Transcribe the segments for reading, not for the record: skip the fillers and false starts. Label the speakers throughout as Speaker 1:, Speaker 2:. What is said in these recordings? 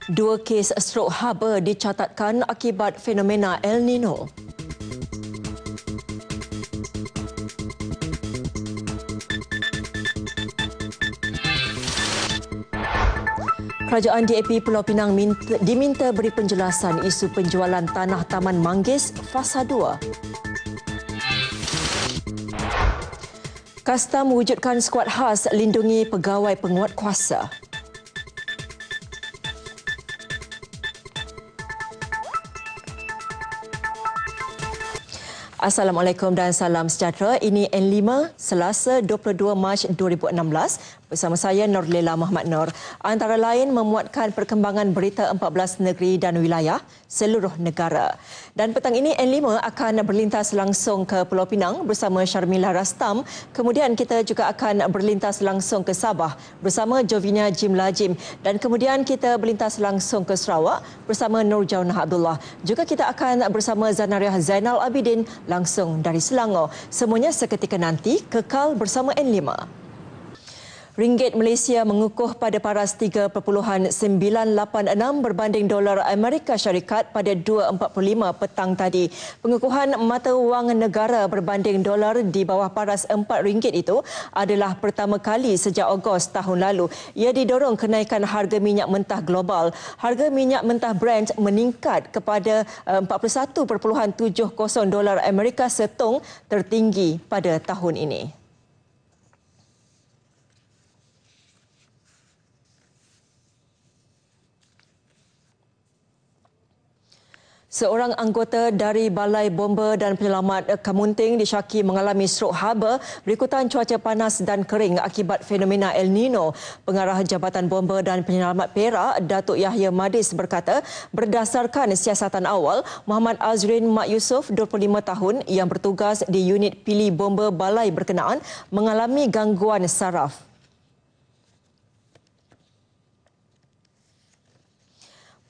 Speaker 1: Dua kes strok haba dicatatkan akibat fenomena El Nino. Kerajaan DAP Pulau Pinang diminta beri penjelasan isu penjualan tanah Taman Manggis Fasa 2. Kasta mewujudkan skuad khas lindungi pegawai penguatkuasa. Assalamualaikum dan salam sejahtera. Ini N5 Selasa 22 Mac 2016. Bersama saya Nurlela Muhammad Nur. Antara lain memuatkan perkembangan berita 14 negeri dan wilayah seluruh negara. Dan petang ini N5 akan berlintas langsung ke Pulau Pinang bersama Syarmila Rastam. Kemudian kita juga akan berlintas langsung ke Sabah bersama Jovina Jim Lajim. Dan kemudian kita berlintas langsung ke Sarawak bersama Nur Jaunah Abdullah. Juga kita akan bersama Zanariah Zainal Abidin langsung dari Selangor. Semuanya seketika nanti kekal bersama N5. Ringgit Malaysia mengukuh pada paras 3.986 berbanding dolar Amerika Syarikat pada 2.45 petang tadi. Pengukuhan mata wang negara berbanding dolar di bawah paras RM4 itu adalah pertama kali sejak Ogos tahun lalu. Ia didorong kenaikan harga minyak mentah global. Harga minyak mentah Brent meningkat kepada 41.70 dolar Amerika setong, tertinggi pada tahun ini. Seorang anggota dari Balai Bomba dan Penyelamat Kamunting disyaki mengalami strok haba berikutan cuaca panas dan kering akibat fenomena El Nino. Pengarah Jabatan Bomba dan Penyelamat Perak, Datuk Yahya Madis berkata, berdasarkan siasatan awal, Muhammad Azrin Mak Yusof, 25 tahun, yang bertugas di unit pilih bomba balai berkenaan, mengalami gangguan saraf.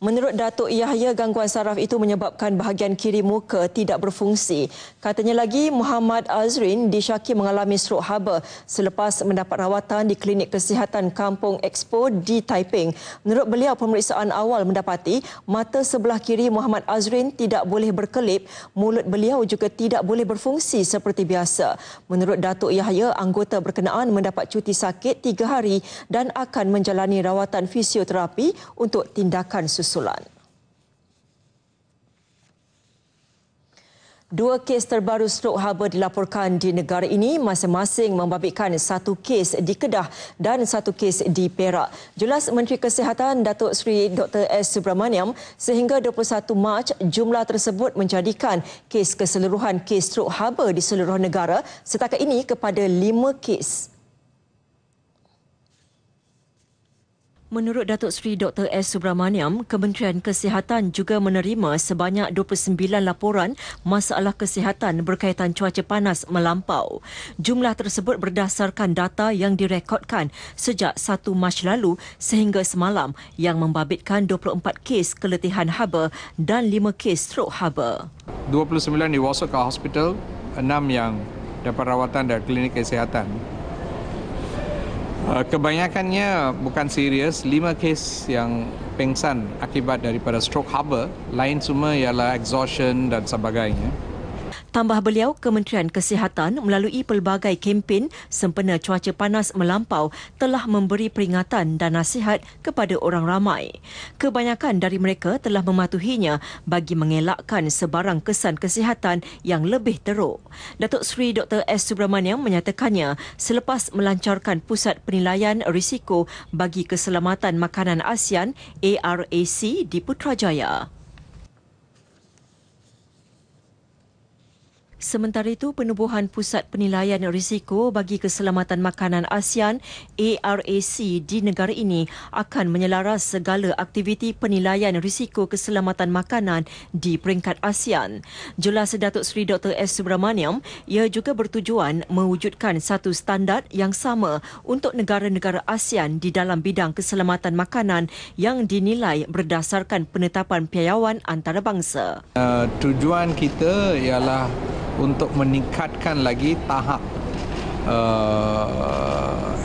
Speaker 1: Menurut Datuk Yahya, gangguan saraf itu menyebabkan bahagian kiri muka tidak berfungsi. Katanya lagi, Muhammad Azrin disyaki mengalami strok haba selepas mendapat rawatan di Klinik Kesihatan Kampung Expo di Taiping. Menurut beliau, pemeriksaan awal mendapati mata sebelah kiri Muhammad Azrin tidak boleh berkelip, mulut beliau juga tidak boleh berfungsi seperti biasa. Menurut Datuk Yahya, anggota berkenaan mendapat cuti sakit 3 hari dan akan menjalani rawatan fisioterapi untuk tindakan susulan. Dua kes terbaru strok haba dilaporkan di negara ini, masing-masing membabitkan satu kes di Kedah dan satu kes di Perak. Jelas Menteri Kesihatan Datuk Seri Dr. S. Subramaniam, sehingga 21 Mac jumlah tersebut menjadikan kes keseluruhan kes strok haba di seluruh negara setakat ini kepada 5 kes. Menurut Datuk Seri Dr. S. Subramaniam, Kementerian Kesihatan juga menerima sebanyak 29 laporan masalah kesihatan berkaitan cuaca panas melampau. Jumlah tersebut berdasarkan data yang direkodkan sejak 1 Mac lalu sehingga semalam, yang membabitkan 24 kes keletihan haba dan 5 kes strok haba.
Speaker 2: 29 dibawa ke hospital, 6 yang dapat rawatan dari klinik kesihatan. Kebanyakannya bukan serius, 5 kes yang pengsan akibat daripada stroke haba, lain semua ialah exhaustion dan sebagainya.
Speaker 1: Tambah beliau, Kementerian Kesihatan melalui pelbagai kempen sempena cuaca panas melampau telah memberi peringatan dan nasihat kepada orang ramai. Kebanyakan dari mereka telah mematuhinya bagi mengelakkan sebarang kesan kesihatan yang lebih teruk. Datuk Seri Dr. S. Subramaniam menyatakannya selepas melancarkan Pusat Penilaian Risiko bagi Keselamatan Makanan ASEAN ARAC di Putrajaya. Sementara itu, Penubuhan Pusat Penilaian Risiko bagi Keselamatan Makanan ASEAN ARAC di negara ini akan menyelaras segala aktiviti penilaian risiko keselamatan makanan di peringkat ASEAN. Jelas Datuk Seri Dr. S. Subramaniam, ia juga bertujuan mewujudkan satu standard yang sama untuk negara-negara ASEAN di dalam bidang keselamatan makanan yang dinilai berdasarkan penetapan piawaian antarabangsa.
Speaker 2: Tujuan kita ialah untuk meningkatkan lagi tahap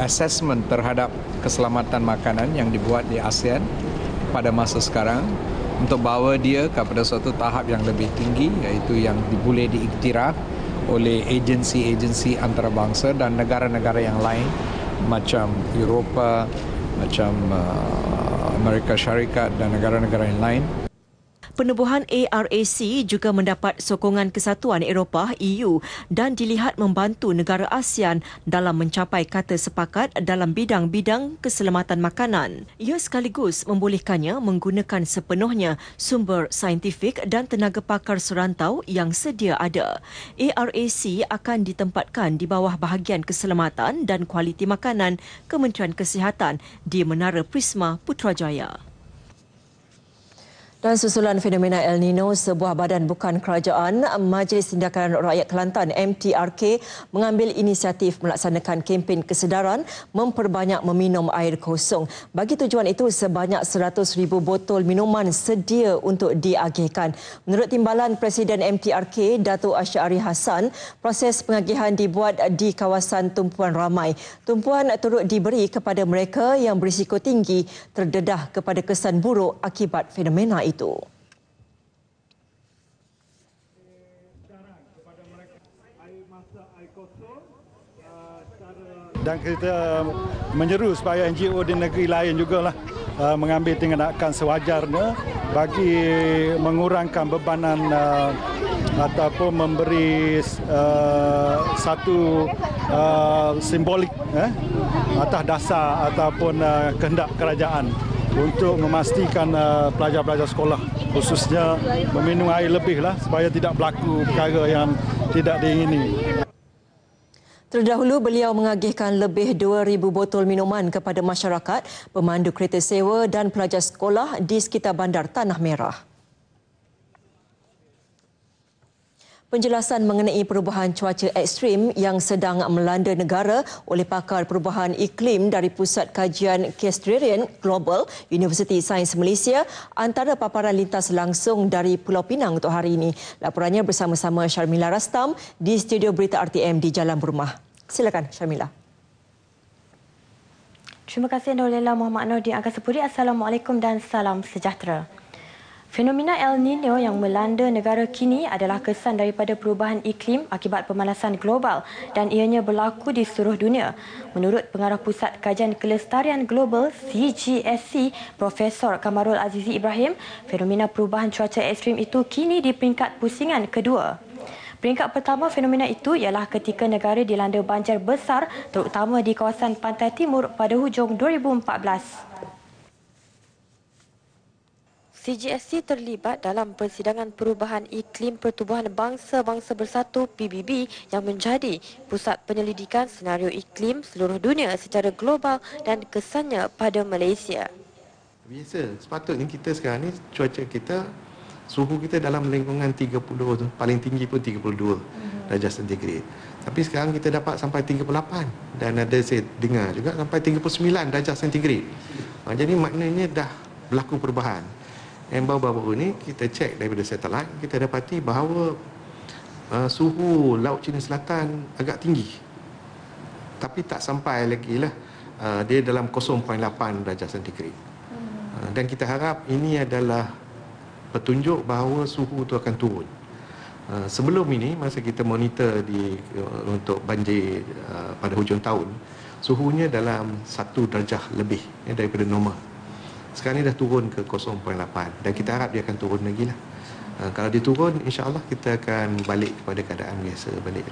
Speaker 2: assessment terhadap keselamatan makanan yang dibuat di ASEAN pada masa sekarang untuk bawa dia kepada suatu tahap yang lebih tinggi, iaitu yang boleh diiktiraf oleh agensi-agensi antarabangsa dan negara-negara yang lain macam Eropah, macam Amerika Syarikat dan negara-negara yang lain.
Speaker 1: Penubuhan ARAC juga mendapat sokongan Kesatuan Eropah EU dan dilihat membantu negara ASEAN dalam mencapai kata sepakat dalam bidang-bidang keselamatan makanan. Ia sekaligus membolehkannya menggunakan sepenuhnya sumber saintifik dan tenaga pakar serantau yang sedia ada. ARAC akan ditempatkan di bawah bahagian keselamatan dan kualiti makanan Kementerian Kesihatan di Menara Prisma Putrajaya. Dan susulan fenomena El Nino, sebuah badan bukan kerajaan, Majlis Tindakan Rakyat Kelantan MTRK mengambil inisiatif melaksanakan kempen kesedaran memperbanyak meminum air kosong. Bagi tujuan itu, sebanyak 100,000 botol minuman sedia untuk diagihkan. Menurut timbalan Presiden MTRK, Datuk Asyari Hassan, proses pengagihan dibuat di kawasan tumpuan ramai. Tumpuan turut diberi kepada mereka yang berisiko tinggi terdedah kepada kesan buruk akibat fenomena itu.
Speaker 3: Dan kita menyeru supaya NGO di negeri lain juga mengambil tindakan sewajarnya bagi mengurangkan bebanan ataupun memberi satu simbolik atas dasar ataupun kehendak kerajaan untuk memastikan pelajar-pelajar sekolah khususnya meminum air lebih supaya tidak berlaku perkara yang tidak diingini.
Speaker 1: Terdahulu, beliau mengagihkan lebih 2,000 botol minuman kepada masyarakat, pemandu kereta sewa dan pelajar sekolah di sekitar bandar Tanah Merah. Penjelasan mengenai perubahan cuaca ekstrim yang sedang melanda negara oleh pakar perubahan iklim dari Pusat Kajian Kestrarian Global Universiti Sains Malaysia antara paparan lintas langsung dari Pulau Pinang untuk hari ini. Laporannya bersama-sama Syarmila Rastam di studio berita RTM di Jalan Berumah. Silakan Syarmila.
Speaker 4: Terima kasih Nurlela Muhammad Nur di Angkasa Puri. Assalamualaikum dan salam sejahtera. Fenomena El Nino yang melanda negara kini adalah kesan daripada perubahan iklim akibat pemanasan global dan ianya berlaku di seluruh dunia. Menurut Pengarah Pusat Kajian Kelestarian Global CGSC, Profesor Kamarul Azizi Ibrahim, fenomena perubahan cuaca ekstrim itu kini di peringkat pusingan kedua. Peringkat pertama fenomena itu ialah ketika negara dilanda banjir besar terutama di kawasan pantai timur pada hujung 2014. CGSC terlibat dalam persidangan perubahan iklim Pertubuhan Bangsa-Bangsa Bersatu PBB yang menjadi pusat penyelidikan senario iklim seluruh dunia secara global dan kesannya pada Malaysia.
Speaker 5: Biasa, sepatutnya kita sekarang ni cuaca kita, suhu kita dalam lingkungan 30 tu, paling tinggi pun 32 darjah sentigrad. Tapi sekarang kita dapat sampai 38 dan ada saya dengar juga sampai 39 darjah sentigrad. Jadi maknanya dah berlaku perubahan. Yang baru-baru ni kita cek daripada satelit, kita dapati bahawa suhu Laut Cina Selatan agak tinggi. Tapi tak sampai lagi dia dalam 0.8 darjah sentigrad. Dan kita harap ini adalah petunjuk bahawa suhu itu akan turun. Sebelum ini, masa kita monitor untuk banjir pada hujung tahun, suhunya dalam 1 darjah lebih daripada normal. Sekarang ni dah turun ke 0.8 dan kita harap dia akan turun lagi kalau dia turun, insya-Allah kita akan balik kepada keadaan biasa balik.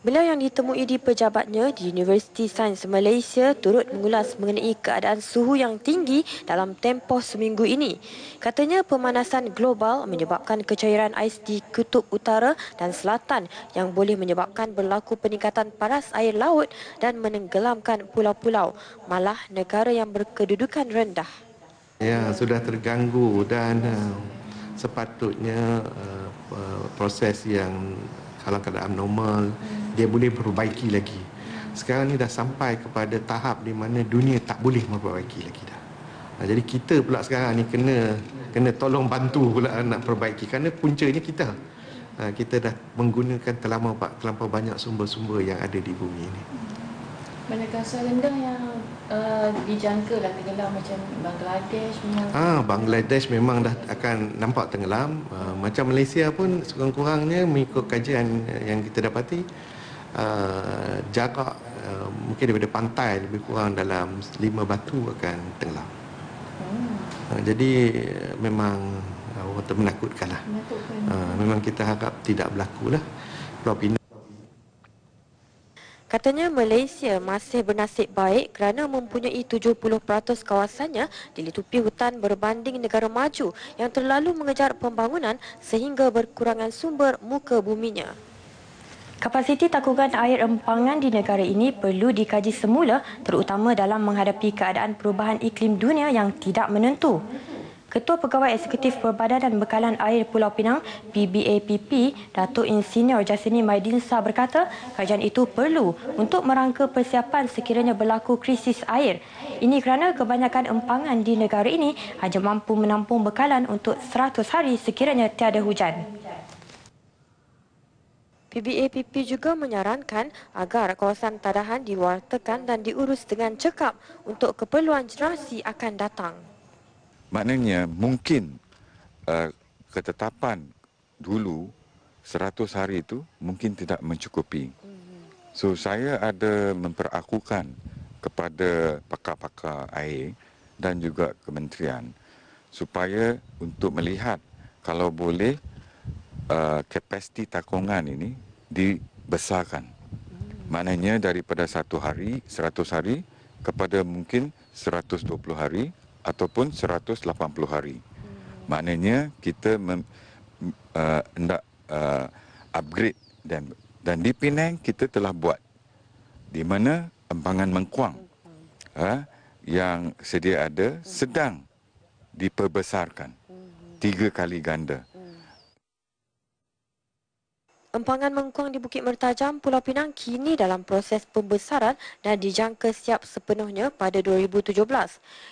Speaker 4: Beliau yang ditemui di pejabatnya di Universiti Sains Malaysia turut mengulas mengenai keadaan suhu yang tinggi dalam tempoh seminggu ini. Katanya pemanasan global menyebabkan kecairan ais di kutub utara dan selatan yang boleh menyebabkan berlaku peningkatan paras air laut dan menenggelamkan pulau-pulau, malah negara yang berkedudukan rendah.
Speaker 5: Ya, sudah terganggu dan sepatutnya proses yang kalau keadaan normal dia boleh memperbaiki lagi. Sekarang ni dah sampai kepada tahap di mana dunia tak boleh memperbaiki lagi dah. Jadi kita pula sekarang ni kena tolong bantu pula nak perbaiki kerana puncanya kita. kita dah menggunakan terlampau banyak sumber-sumber yang ada di bumi ini.
Speaker 4: Manakah rendah yang dijangka lah tenggelam macam Bangladesh memang?
Speaker 5: Bangladesh memang dah akan nampak tenggelam. Macam Malaysia pun sekurang-kurangnya mengikut kajian yang kita dapati, jarak mungkin daripada pantai lebih kurang dalam 5 batu akan tenggelam. Jadi memang orang tu menakutkan lah. Memang kita harap tidak berlaku lah. Pulau Pinang.
Speaker 4: Katanya Malaysia masih bernasib baik kerana mempunyai 70% kawasannya dilitupi hutan berbanding negara maju yang terlalu mengejar pembangunan sehingga berkurangan sumber muka buminya. Kapasiti takungan air empangan di negara ini perlu dikaji semula terutama dalam menghadapi keadaan perubahan iklim dunia yang tidak menentu. Ketua Pegawai Eksekutif Perbadanan Bekalan Air Pulau Pinang PBAPP, Datuk Insinyur Jasini Maidinsa berkata kajian itu perlu untuk merangka persiapan sekiranya berlaku krisis air. Ini kerana kebanyakan empangan di negara ini hanya mampu menampung bekalan untuk 100 hari sekiranya tiada hujan. PBAPP juga menyarankan agar kawasan tadahan diwartakan dan diurus dengan cekap untuk keperluan generasi akan datang.
Speaker 6: Maknanya mungkin ketetapan dulu 100 hari itu mungkin tidak mencukupi. So saya ada memperakukan kepada pakar-pakar air dan juga kementerian supaya untuk melihat kalau boleh kapasiti takungan ini dibesarkan. Maknanya daripada 100 hari kepada mungkin 120 hari ataupun 180 hari. Maknanya kita hendak upgrade dan di Penang kita telah buat di mana empangan Mengkuang yang sedia ada sedang diperbesarkan 3 kali ganda.
Speaker 4: Empangan Mengkuang di Bukit Mertajam, Pulau Pinang kini dalam proses pembesaran dan dijangka siap sepenuhnya pada 2017.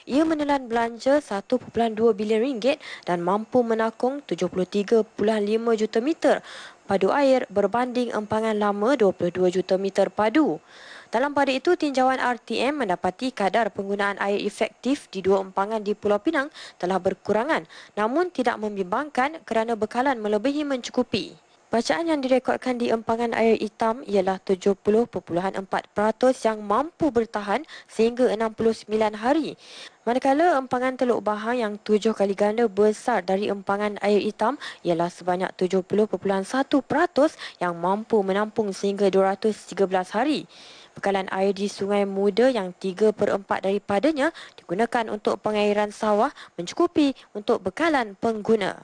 Speaker 4: Ia menelan belanja 1.2 bilion ringgit dan mampu menakung 73.5 juta meter padu air berbanding empangan lama 22 juta meter padu. Dalam pada itu, tinjauan RTM mendapati kadar penggunaan air efektif di 2 empangan di Pulau Pinang telah berkurangan namun tidak membimbangkan kerana bekalan melebihi mencukupi. Bacaan yang direkodkan di empangan air hitam ialah 70.4% yang mampu bertahan sehingga 69 hari. Manakala empangan Teluk Bahang yang 7 kali ganda besar dari empangan air hitam ialah sebanyak 70.1% yang mampu menampung sehingga 213 hari. Bekalan air di Sungai Muda yang 3/4 daripadanya digunakan untuk pengairan sawah mencukupi untuk bekalan pengguna.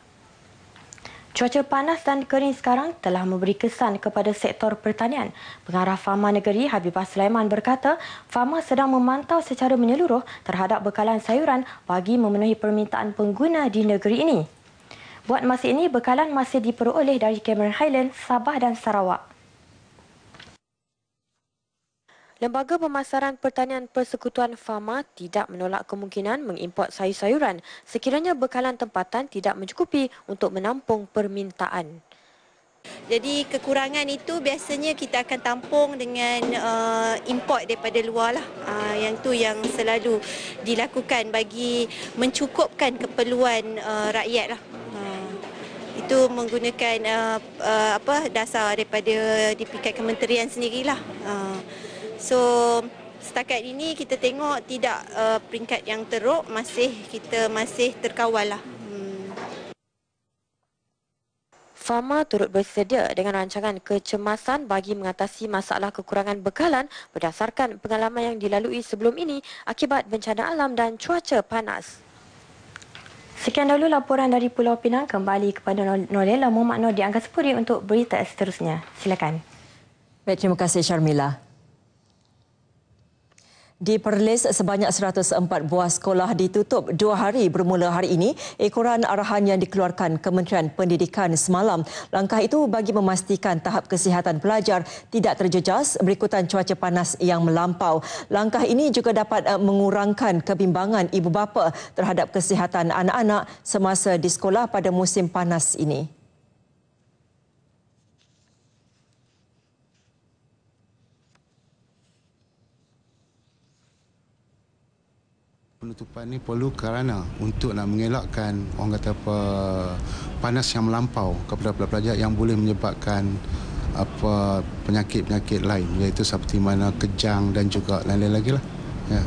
Speaker 4: Cuaca panas dan kering sekarang telah memberi kesan kepada sektor pertanian. Pengarah Fama Negeri Habibah Sulaiman berkata, Fama sedang memantau secara menyeluruh terhadap bekalan sayuran bagi memenuhi permintaan pengguna di negeri ini. Buat masa ini, bekalan masih diperoleh dari Cameron Highlands, Sabah dan Sarawak. Lembaga Pemasaran Pertanian Persekutuan Fama tidak menolak kemungkinan mengimport sayur-sayuran sekiranya bekalan tempatan tidak mencukupi untuk menampung permintaan.
Speaker 7: Jadi kekurangan itu biasanya kita akan tampung dengan import daripada luar lah. Yang tu yang selalu dilakukan bagi mencukupkan keperluan rakyat lah. Itu menggunakan dasar daripada di peringkat kementerian sendirilah. So setakat ini kita tengok tidak peringkat yang teruk, kita masih terkawal lah.
Speaker 4: Fama turut bersedia dengan rancangan kecemasan bagi mengatasi masalah kekurangan bekalan berdasarkan pengalaman yang dilalui sebelum ini akibat bencana alam dan cuaca panas. Sekian dahulu laporan dari Pulau Pinang. Kembali kepada Norlela Muhammad Noor di Angkasa Puri untuk berita seterusnya. Silakan.
Speaker 1: Baik, terima kasih Syarmila. Di Perlis, sebanyak 104 buah sekolah ditutup 2 hari bermula hari ini, ekoran arahan yang dikeluarkan Kementerian Pendidikan semalam. Langkah itu bagi memastikan tahap kesihatan pelajar tidak terjejas berikutan cuaca panas yang melampau. Langkah ini juga dapat mengurangkan kebimbangan ibu bapa terhadap kesihatan anak-anak semasa di sekolah pada musim panas ini.
Speaker 8: Penutupan ni perlu kerana untuk nak mengelakkan orang kata apa panas yang melampau kepada pelajar yang boleh menyebabkan penyakit-penyakit lain, iaitu seperti mana kejang dan juga lain-lain lagi lah. Ya.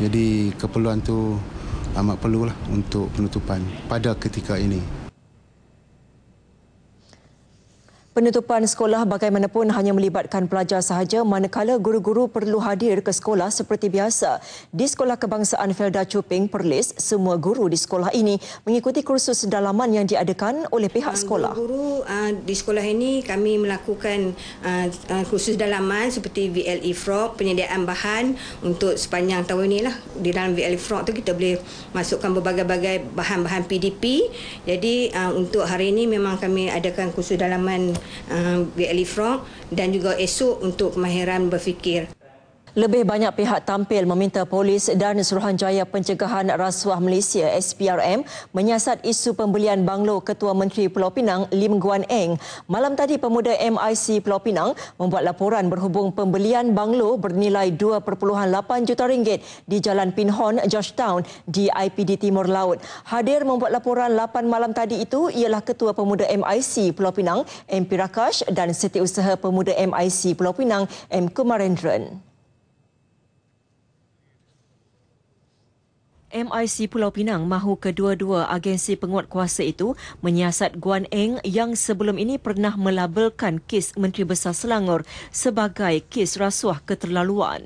Speaker 8: Jadi keperluan tu amat perlulah untuk penutupan pada ketika ini.
Speaker 1: Penutupan sekolah bagaimanapun hanya melibatkan pelajar sahaja, manakala guru-guru perlu hadir ke sekolah seperti biasa. Di Sekolah Kebangsaan Felda Chuping, Perlis, semua guru di sekolah ini mengikuti kursus dalaman yang diadakan oleh pihak sekolah.
Speaker 9: Guru di sekolah ini kami melakukan kursus dalaman seperti VLE Frog, penyediaan bahan untuk sepanjang tahun ini lah. Di dalam VLE Frog tu kita boleh masukkan berbagai-bagai bahan-bahan PDP. Jadi untuk hari ini memang kami adakan kursus dalaman VLE Frog dan juga esok untuk kemahiran berfikir.
Speaker 1: Lebih banyak pihak tampil meminta polis dan Suruhanjaya Pencegahan Rasuah Malaysia SPRM menyiasat isu pembelian banglo Ketua Menteri Pulau Pinang Lim Guan Eng. Malam tadi pemuda MIC Pulau Pinang membuat laporan berhubung pembelian banglo bernilai 2.8 juta ringgit di Jalan Pinhon, Georgetown di IPD Timur Laut. Hadir membuat laporan 8 malam tadi itu ialah Ketua Pemuda MIC Pulau Pinang MP Rakash dan Setiausaha Pemuda MIC Pulau Pinang M. Kumarendran. MIC Pulau Pinang mahu kedua-dua agensi penguatkuasa itu menyiasat Guan Eng yang sebelum ini pernah melabelkan kes Menteri Besar Selangor sebagai kes rasuah keterlaluan.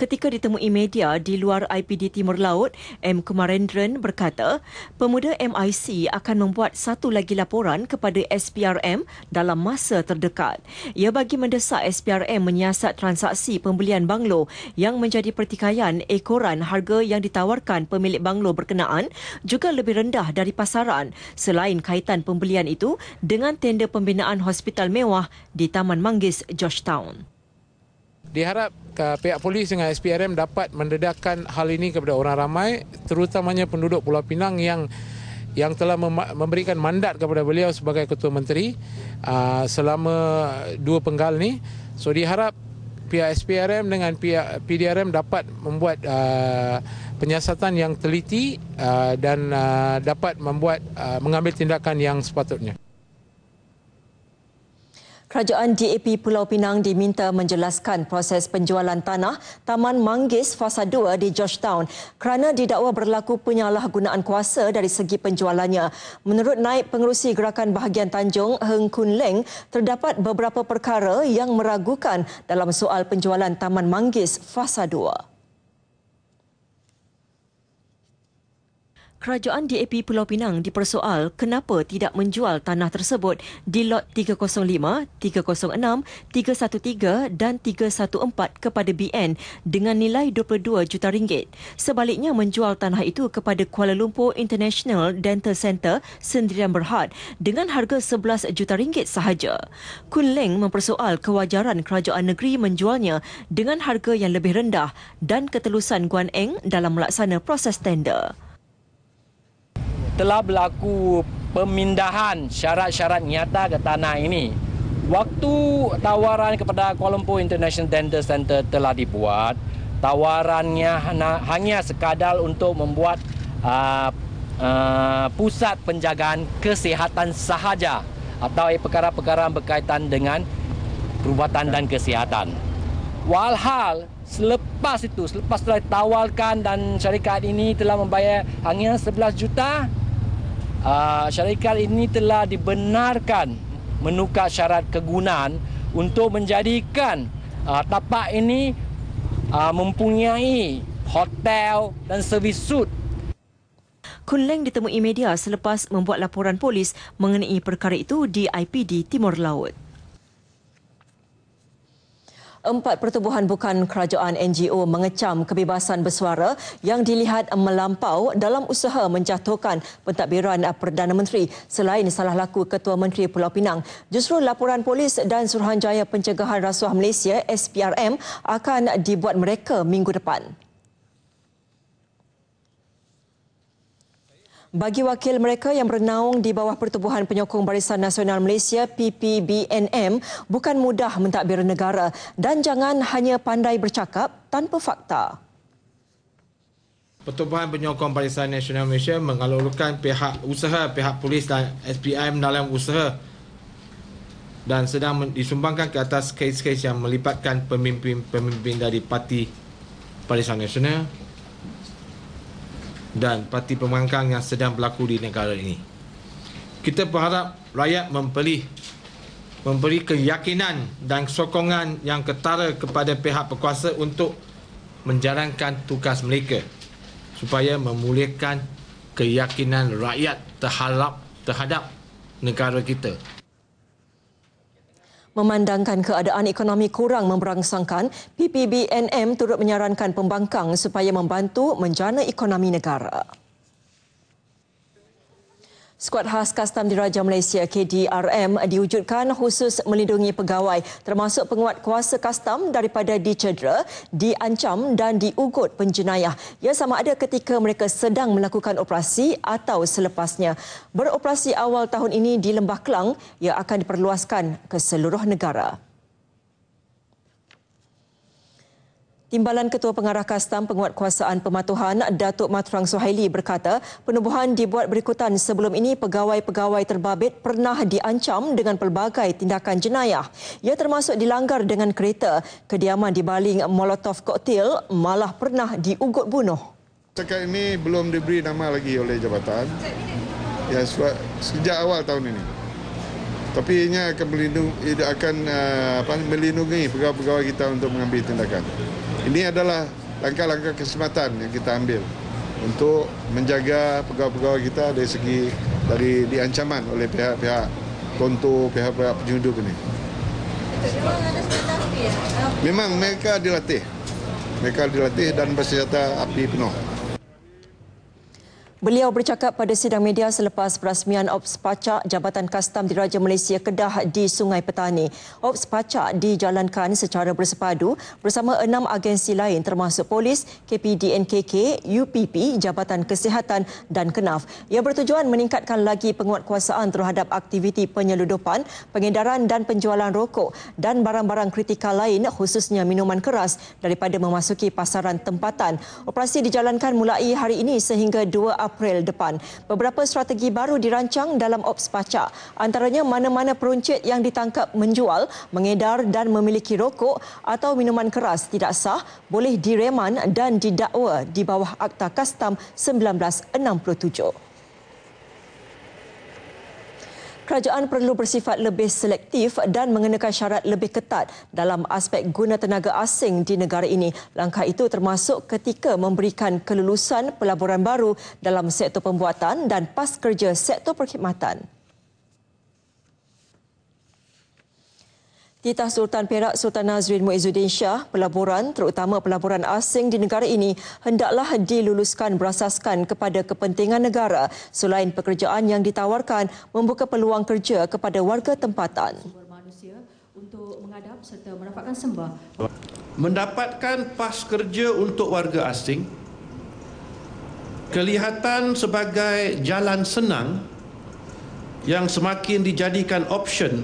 Speaker 1: Ketika ditemui media di luar IPD Timur Laut, M. Kumarendran berkata, pemuda MIC akan membuat satu lagi laporan kepada SPRM dalam masa terdekat. Ia bagi mendesak SPRM menyiasat transaksi pembelian banglo yang menjadi pertikaian ekoran harga yang ditawarkan pemilik banglo berkenaan juga lebih rendah dari pasaran selain kaitan pembelian itu dengan tender pembinaan hospital mewah di Taman Manggis, Georgetown.
Speaker 10: Diharap pihak polis dengan SPRM dapat mendedahkan hal ini kepada orang ramai, terutamanya penduduk Pulau Pinang yang telah memberikan mandat kepada beliau sebagai Ketua Menteri selama 2 penggal ni. So diharap pihak SPRM dengan pihak PDRM dapat membuat penyiasatan yang teliti dan dapat mengambil tindakan yang sepatutnya.
Speaker 1: Kerajaan DAP Pulau Pinang diminta menjelaskan proses penjualan tanah Taman Manggis Fasa 2 di Georgetown kerana didakwa berlaku penyalahgunaan kuasa dari segi penjualannya. Menurut Naib Pengerusi Gerakan Bahagian Tanjung, Heng Kun Leng, terdapat beberapa perkara yang meragukan dalam soal penjualan Taman Manggis Fasa 2. Kerajaan DAP Pulau Pinang dipersoal kenapa tidak menjual tanah tersebut di lot 305, 306, 313 dan 314 kepada BN dengan nilai 22 juta ringgit. Sebaliknya menjual tanah itu kepada Kuala Lumpur International Dental Centre Sendirian Berhad dengan harga 11 juta ringgit sahaja. Kun Leng mempersoal kewajaran kerajaan negeri menjualnya dengan harga yang lebih rendah dan ketelusan Guan Eng dalam melaksana proses tender.
Speaker 11: Telah berlaku pemindahan syarat-syarat nyata ke tanah ini. Waktu tawaran kepada Kuala Lumpur International Dental Centre telah dibuat, tawarannya hanya sekadar untuk membuat pusat penjagaan kesihatan sahaja atau perkara-perkara berkaitan dengan perubatan dan kesihatan. Walhal selepas telah ditawarkan dan syarikat ini telah membayar hanya 11 juta, syarikat ini telah dibenarkan menukar syarat kegunaan untuk menjadikan tapak ini mempunyai hotel dan servis suit.
Speaker 1: Kun Leng ditemui media selepas membuat laporan polis mengenai perkara itu di IPD Timur Laut. 4 pertubuhan bukan kerajaan NGO mengecam kebebasan bersuara yang dilihat melampau dalam usaha menjatuhkan pentadbiran Perdana Menteri selain salah laku Ketua Menteri Pulau Pinang. Justru laporan polis dan Suruhanjaya Pencegahan Rasuah Malaysia SPRM akan dibuat mereka minggu depan. Bagi wakil mereka yang bernaung di bawah Pertubuhan Penyokong Barisan Nasional Malaysia PPBNM, bukan mudah mentadbir negara dan jangan hanya pandai bercakap tanpa fakta.
Speaker 12: Pertubuhan Penyokong Barisan Nasional Malaysia mengalurkan pihak polis dan SPM dalam usaha dan sedang disumbangkan ke atas kes-kes yang melibatkan pemimpin dari Parti Barisan Nasional dan parti pembangkang yang sedang berlaku di negara ini. Kita berharap rakyat memberi keyakinan dan sokongan yang ketara kepada pihak berkuasa untuk menjalankan tugas mereka supaya memulihkan keyakinan rakyat terhadap negara kita.
Speaker 1: Memandangkan keadaan ekonomi kurang memberangsangkan, PPBNM turut menyarankan pembangkang supaya membantu menjana ekonomi negara. Skuad khas Kastam Diraja Malaysia KDRM diwujudkan khusus melindungi pegawai termasuk penguat kuasa kastam daripada dicedera, diancam dan diugut penjenayah yang sama ada ketika mereka sedang melakukan operasi atau selepasnya. Beroperasi awal tahun ini di Lembah Kelang yang akan diperluaskan ke seluruh negara. Timbalan Ketua Pengarah Kastam Penguatkuasaan Pematuhan Datuk Matrang Suhaili berkata penubuhan dibuat berikutan sebelum ini pegawai-pegawai terbabit pernah diancam dengan pelbagai tindakan jenayah. Ia termasuk dilanggar dengan kereta, kediaman dibaling molotov koktail, malah pernah diugut bunuh.
Speaker 13: Setakat ini belum diberi nama lagi oleh jabatan ya, sejak awal tahun ini. Tapi ini akan melindungi pegawai-pegawai kita untuk mengambil tindakan. Ini adalah langkah-langkah keselamatan yang kita ambil untuk menjaga pegawai-pegawai kita dari diancaman oleh pihak-pihak kontor, pihak-pihak penyelundup ini. Memang mereka dilatih. Mereka dilatih dan bersenjata api penuh.
Speaker 1: Beliau bercakap pada sidang media selepas perasmian Ops Pacak Jabatan Kastam Diraja Malaysia Kedah di Sungai Petani. Ops Pacak dijalankan secara bersepadu bersama 6 agensi lain termasuk Polis, KPDNKK, UPP, Jabatan Kesihatan dan KENAF. Ia bertujuan meningkatkan lagi penguatkuasaan terhadap aktiviti penyeludupan, pengedaran dan penjualan rokok dan barang-barang kritikal lain khususnya minuman keras daripada memasuki pasaran tempatan. Operasi dijalankan mulai hari ini sehingga 2 April depan. Beberapa strategi baru dirancang dalam Ops Pacak. Antaranya mana-mana peruncit yang ditangkap menjual, mengedar dan memiliki rokok atau minuman keras tidak sah boleh direman dan didakwa di bawah Akta Kastam 1967. Kerajaan perlu bersifat lebih selektif dan mengenakan syarat lebih ketat dalam aspek guna tenaga asing di negara ini. Langkah itu termasuk ketika memberikan kelulusan pelaburan baru dalam sektor pembuatan dan pas kerja sektor perkhidmatan. Titah Sultan Perak Sultan Nazrin Muizzuddin Shah, pelaburan terutama pelaburan asing di negara ini hendaklah diluluskan berasaskan kepada kepentingan negara selain pekerjaan yang ditawarkan membuka peluang kerja kepada warga tempatan.
Speaker 14: Untuk mengadap serta mendapatkan sembah.
Speaker 15: Mendapatkan pas kerja untuk warga asing kelihatan sebagai jalan senang yang semakin dijadikan option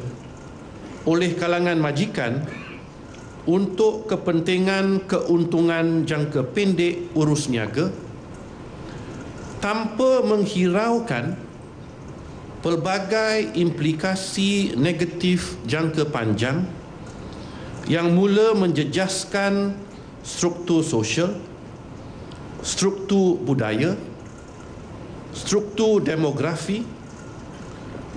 Speaker 15: oleh kalangan majikan untuk kepentingan keuntungan jangka pendek urus niaga tanpa menghiraukan pelbagai implikasi negatif jangka panjang yang mula menjejaskan struktur sosial, struktur budaya, struktur demografi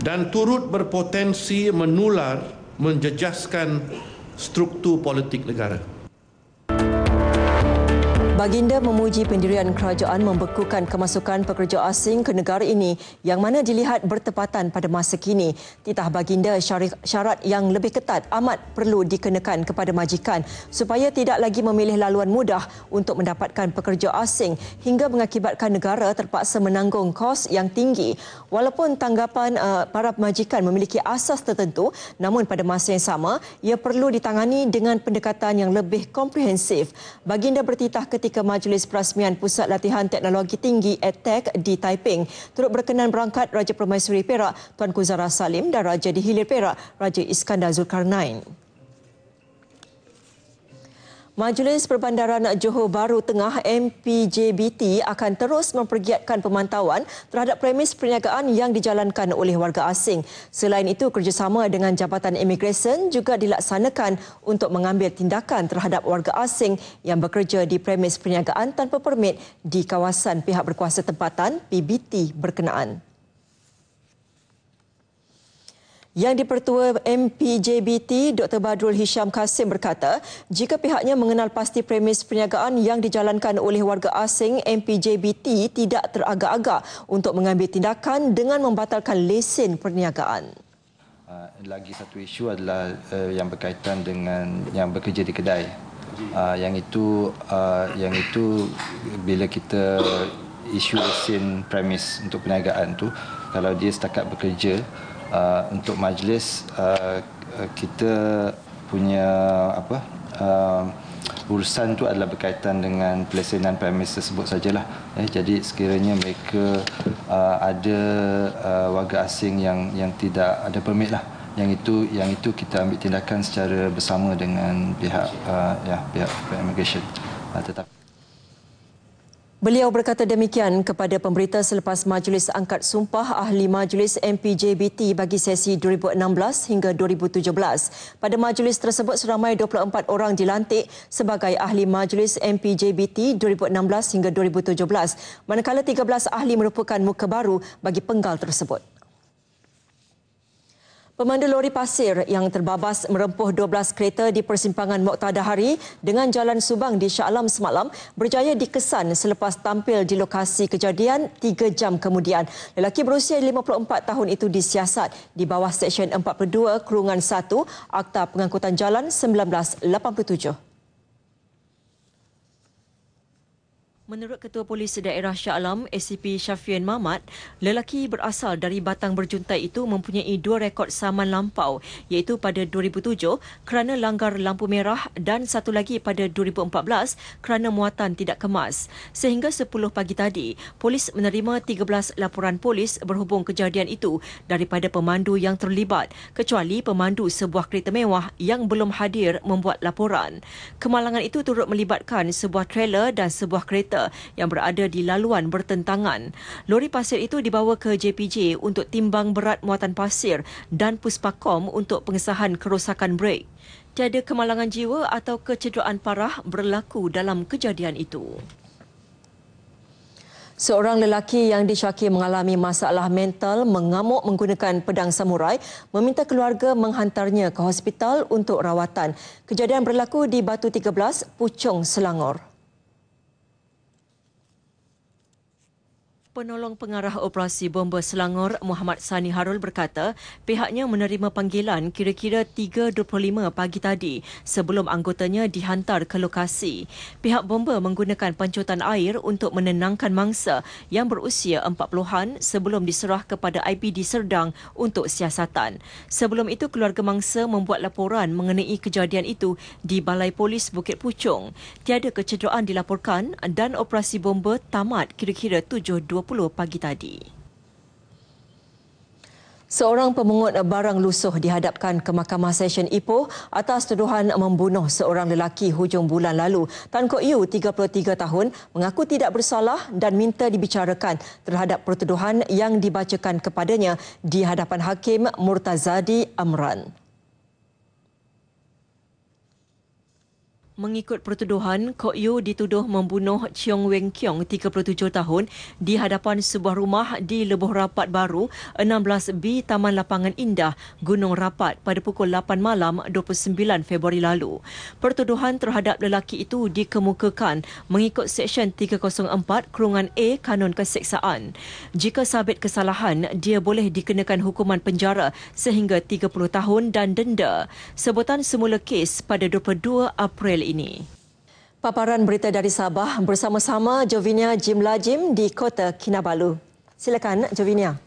Speaker 15: dan turut berpotensi menular menjejaskan struktur politik negara.
Speaker 1: Baginda memuji pendirian kerajaan membekukan kemasukan pekerja asing ke negara ini yang mana dilihat bertepatan pada masa kini. Titah baginda syarat yang lebih ketat amat perlu dikenakan kepada majikan supaya tidak lagi memilih laluan mudah untuk mendapatkan pekerja asing hingga mengakibatkan negara terpaksa menanggung kos yang tinggi. Walaupun tanggapan para majikan memiliki asas tertentu, namun pada masa yang sama ia perlu ditangani dengan pendekatan yang lebih komprehensif. Baginda bertitah ketika Majlis Perasmian Pusat Latihan Teknologi Tinggi EdTech di Taiping turut berkenan berangkat Raja Permaisuri Perak Tuanku Zahra Salim dan Raja di Hilir Perak Raja Iskandar Zulkarnain. Majlis Perbandaran Johor Bahru Tengah MPJBT akan terus mempergiatkan pemantauan terhadap premis perniagaan yang dijalankan oleh warga asing. Selain itu, kerjasama dengan Jabatan Imigresen juga dilaksanakan untuk mengambil tindakan terhadap warga asing yang bekerja di premis perniagaan tanpa permit di kawasan pihak berkuasa tempatan PBT berkenaan. Yang di-Pertua MPJBT, Dr. Badrul Hisham Kasim berkata, jika pihaknya mengenal pasti premis perniagaan yang dijalankan oleh warga asing, MPJBT tidak teragak-agak untuk mengambil tindakan dengan membatalkan lesen perniagaan.
Speaker 16: Lagi satu isu adalah yang berkaitan dengan yang bekerja di kedai. Yang itu bila kita isu lesen premis untuk perniagaan tu, kalau dia setakat bekerja, untuk majlis kita punya urusan itu adalah berkaitan dengan pelesenan premis tersebut sajalah. Jadi sekiranya mereka ada warga asing yang tidak ada permit lah, yang itu kita ambil tindakan secara bersama dengan pihak immigration.
Speaker 1: Beliau berkata demikian kepada pemberita selepas Majlis Angkat Sumpah Ahli Majlis MPJBT bagi sesi 2016 hingga 2017. Pada majlis tersebut, seramai 24 orang dilantik sebagai Ahli Majlis MPJBT 2016 hingga 2017, manakala 13 ahli merupakan muka baru bagi penggal tersebut. Pemandu lori pasir yang terbabas merempuh 12 kereta di persimpangan Moktadahari dengan Jalan Subang di Shah Alam semalam berjaya dikesan selepas tampil di lokasi kejadian 3 jam kemudian. Lelaki berusia 54 tahun itu disiasat di bawah Seksyen 42 Kurungan 1 Akta Pengangkutan Jalan 1987. Menurut Ketua Polis Daerah Shah Alam, ACP Syafian Mahmat, lelaki berasal dari Batang Berjuntai itu mempunyai 2 rekod saman lampau, iaitu pada 2007 kerana langgar lampu merah dan satu lagi pada 2014 kerana muatan tidak kemas. Sehingga 10 pagi tadi, polis menerima 13 laporan polis berhubung kejadian itu daripada pemandu yang terlibat, kecuali pemandu sebuah kereta mewah yang belum hadir membuat laporan. Kemalangan itu turut melibatkan sebuah trailer dan sebuah kereta yang berada di laluan bertentangan. Lori pasir itu dibawa ke JPJ untuk timbang berat muatan pasir dan Puspakom untuk pengesahan kerosakan brek. Tiada kemalangan jiwa atau kecederaan parah berlaku dalam kejadian itu. Seorang lelaki yang disyaki mengalami masalah mental mengamuk menggunakan pedang samurai meminta keluarga menghantarnya ke hospital untuk rawatan. Kejadian berlaku di Batu 13, Puchong, Selangor. Penolong Pengarah Operasi Bomba Selangor, Muhammad Sani Harul berkata, pihaknya menerima panggilan kira-kira 3.25 pagi tadi sebelum anggotanya dihantar ke lokasi. Pihak bomba menggunakan pancutan air untuk menenangkan mangsa yang berusia 40-an sebelum diserah kepada IPD Serdang untuk siasatan. Sebelum itu, keluarga mangsa membuat laporan mengenai kejadian itu di Balai Polis Bukit Puchong. Tiada kecederaan dilaporkan dan operasi bomba tamat kira-kira 7.20 pagi tadi. Seorang pemungut barang lusuh dihadapkan ke Mahkamah Session Ipoh atas tuduhan membunuh seorang lelaki hujung bulan lalu. Tan Kok Yew, 33 tahun, mengaku tidak bersalah dan minta dibicarakan terhadap pertuduhan yang dibacakan kepadanya di hadapan Hakim Murtazadi Amran. Mengikut pertuduhan, Kok Yew dituduh membunuh Cheong Weng Keong, 37 tahun, di hadapan sebuah rumah di Lebuh Rapat Baru, 16B Taman Lapangan Indah, Gunung Rapat pada pukul 8 malam 29 Februari lalu. Pertuduhan terhadap lelaki itu dikemukakan mengikut Seksyen 304 Kurungan A Kanun Keseksaan. Jika sabit kesalahan, dia boleh dikenakan hukuman penjara sehingga 30 tahun dan denda. Sebutan semula kes pada 22 April ini. Paparan berita dari Sabah bersama-sama Jovinia Jimlajim di Kota Kinabalu. Silakan Jovinia.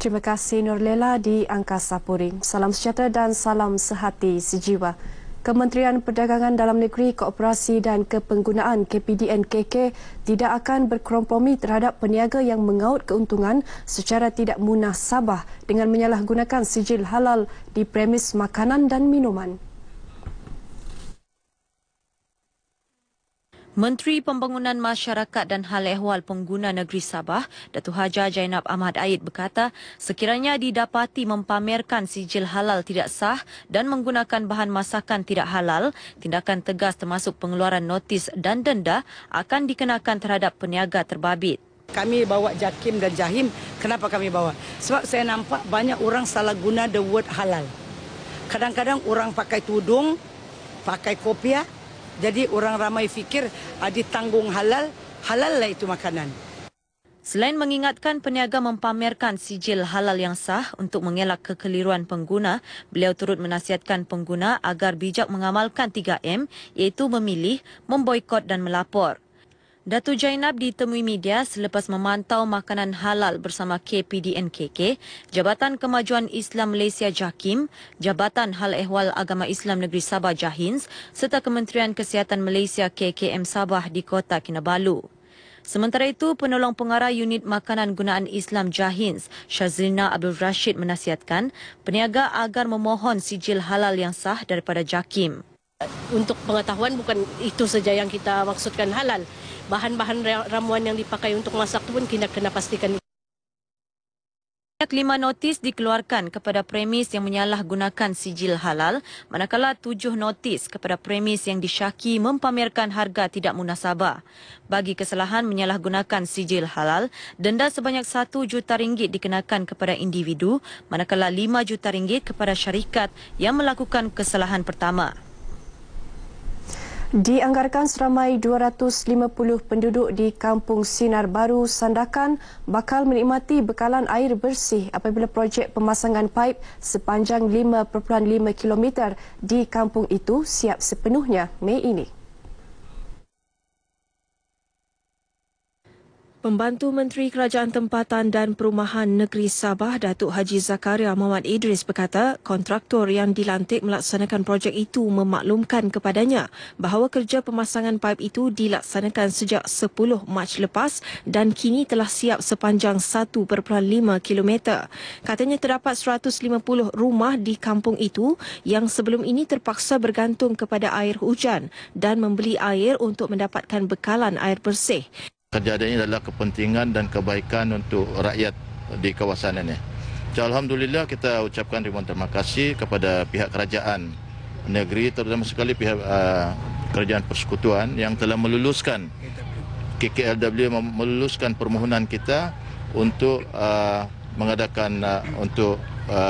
Speaker 17: Terima kasih Nurlela di Angkasa Puri. Salam sejahtera dan salam sehati sejiwa. Kementerian Perdagangan Dalam Negeri, Koperasi dan Kepenggunaan KPDN-KK tidak akan berkompromi terhadap peniaga yang mengaut keuntungan secara tidak munasabah dengan menyalahgunakan sijil halal di premis makanan dan minuman.
Speaker 18: Menteri Pembangunan Masyarakat dan Hal Ehwal Pengguna Negeri Sabah, Datuk Haja Jainab Ahmad Aid berkata, sekiranya didapati mempamerkan sijil halal tidak sah dan menggunakan bahan masakan tidak halal, tindakan tegas termasuk pengeluaran notis dan denda akan dikenakan terhadap peniaga terbabit.
Speaker 19: Kami bawa Jakim dan Jahim. Kenapa kami bawa? Sebab saya nampak banyak orang salah guna the word halal. Kadang-kadang orang pakai tudung, pakai kopiah. Jadi orang ramai fikir ditanggung halal, halal lah itu makanan.
Speaker 18: Selain mengingatkan peniaga mempamerkan sijil halal yang sah untuk mengelak kekeliruan pengguna, beliau turut menasihatkan pengguna agar bijak mengamalkan 3M, iaitu memilih, memboikot dan melapor. Datuk Jainab ditemui media selepas memantau makanan halal bersama KPDN-KK, Jabatan Kemajuan Islam Malaysia JAKIM, Jabatan Hal Ehwal Agama Islam Negeri Sabah JAHINS serta Kementerian Kesihatan Malaysia KKM Sabah di Kota Kinabalu. Sementara itu, Penolong Pengarah Unit Makanan Gunaan Islam JAHINS, Shazlina Abdul Rashid menasihatkan peniaga agar memohon sijil halal yang sah daripada JAKIM.
Speaker 20: Untuk pengetahuan, bukan itu saja yang kita maksudkan halal. Bahan-bahan ramuan yang dipakai untuk masak itu pun kita kena pastikan.
Speaker 18: 5 notis dikeluarkan kepada premis yang menyalahgunakan sijil halal, manakala 7 notis kepada premis yang disyaki mempamerkan harga tidak munasabah. Bagi kesalahan menyalahgunakan sijil halal, denda sebanyak RM1 juta dikenakan kepada individu, manakala RM5 juta kepada syarikat yang melakukan kesalahan pertama.
Speaker 17: Dianggarkan seramai 250 penduduk di Kampung Sinar Baru, Sandakan bakal menikmati bekalan air bersih apabila projek pemasangan paip sepanjang 5.5 km di kampung itu siap sepenuhnya Mei ini. Pembantu Menteri Kerajaan Tempatan dan Perumahan Negeri Sabah, Datuk Haji Zakaria Muhammad Idris berkata, kontraktor yang dilantik melaksanakan projek itu memaklumkan kepadanya bahawa kerja pemasangan paip itu dilaksanakan sejak 10 Mac lepas dan kini telah siap sepanjang 1.5 km. Katanya terdapat 150 rumah di kampung itu yang sebelum ini terpaksa bergantung kepada air hujan dan membeli air untuk mendapatkan bekalan air bersih.
Speaker 21: Kejadian ini adalah kepentingan dan kebaikan untuk rakyat di kawasan ini. So, Alhamdulillah kita ucapkan ribuan terima kasih kepada pihak kerajaan negeri, terutama sekali pihak kerajaan persekutuan yang telah meluluskan KKLW meluluskan permohonan kita untuk mengadakan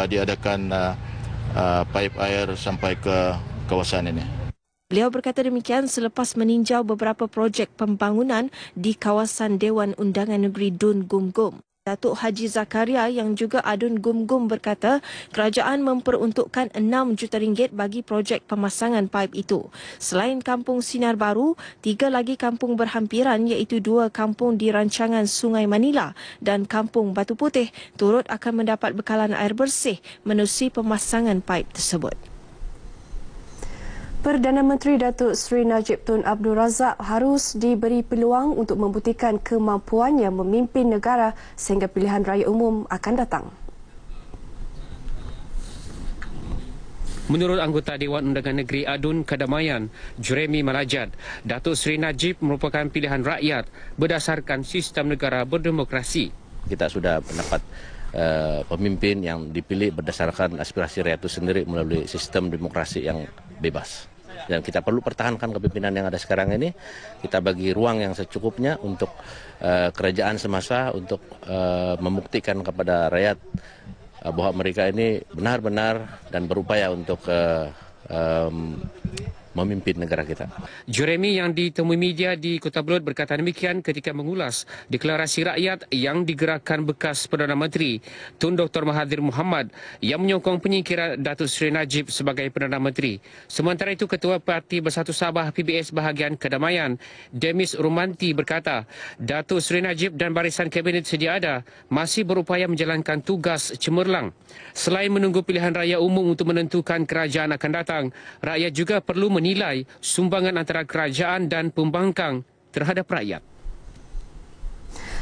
Speaker 21: diadakan paip air sampai ke kawasan ini.
Speaker 17: Beliau berkata demikian selepas meninjau beberapa projek pembangunan di kawasan Dewan Undangan Negeri Dun Gumgum. Datuk Haji Zakaria yang juga Adun Gumgum berkata kerajaan memperuntukkan RM6 juta bagi projek pemasangan paip itu. Selain Kampung Sinar Baru, 3 lagi kampung berhampiran iaitu 2 kampung di rancangan Sungai Manila dan Kampung Batu Putih turut akan mendapat bekalan air bersih menerusi pemasangan paip tersebut. Perdana Menteri Datuk Seri Najib Tun Abdul Razak harus diberi peluang untuk membuktikan kemampuannya memimpin negara sehingga pilihan raya umum akan datang.
Speaker 22: Menurut anggota Dewan Undangan Negeri Adun Kedamaian, Jeremy Malajad, Datuk Seri Najib merupakan pilihan rakyat berdasarkan sistem negara berdemokrasi.
Speaker 23: Kita sudah mendapat pemimpin yang dipilih berdasarkan aspirasi rakyat itu sendiri melalui sistem demokrasi yang bebas. Dan kita perlu pertahankan kepemimpinan yang ada sekarang ini. Kita bagi ruang yang secukupnya untuk kerajaan semasa untuk membuktikan kepada rakyat bahwa mereka ini benar-benar dan berupaya untuk memimpin negara kita.
Speaker 22: Jeremy yang ditemui media di Kota Belud berkata demikian ketika mengulas deklarasi rakyat yang digerakkan bekas Perdana Menteri Tun Dr. Mahathir Mohamad yang menyokong penyingkiran Datuk Seri Najib sebagai Perdana Menteri. Sementara itu, Ketua Parti Bersatu Sabah PBS Bahagian Kedamaian, Demis Rumanti berkata, Datuk Seri Najib dan barisan kabinet sedia ada masih berupaya menjalankan tugas cemerlang. Selain menunggu pilihan raya umum untuk menentukan kerajaan akan datang, rakyat juga perlu menilai sumbangan antara kerajaan dan pembangkang terhadap rakyat.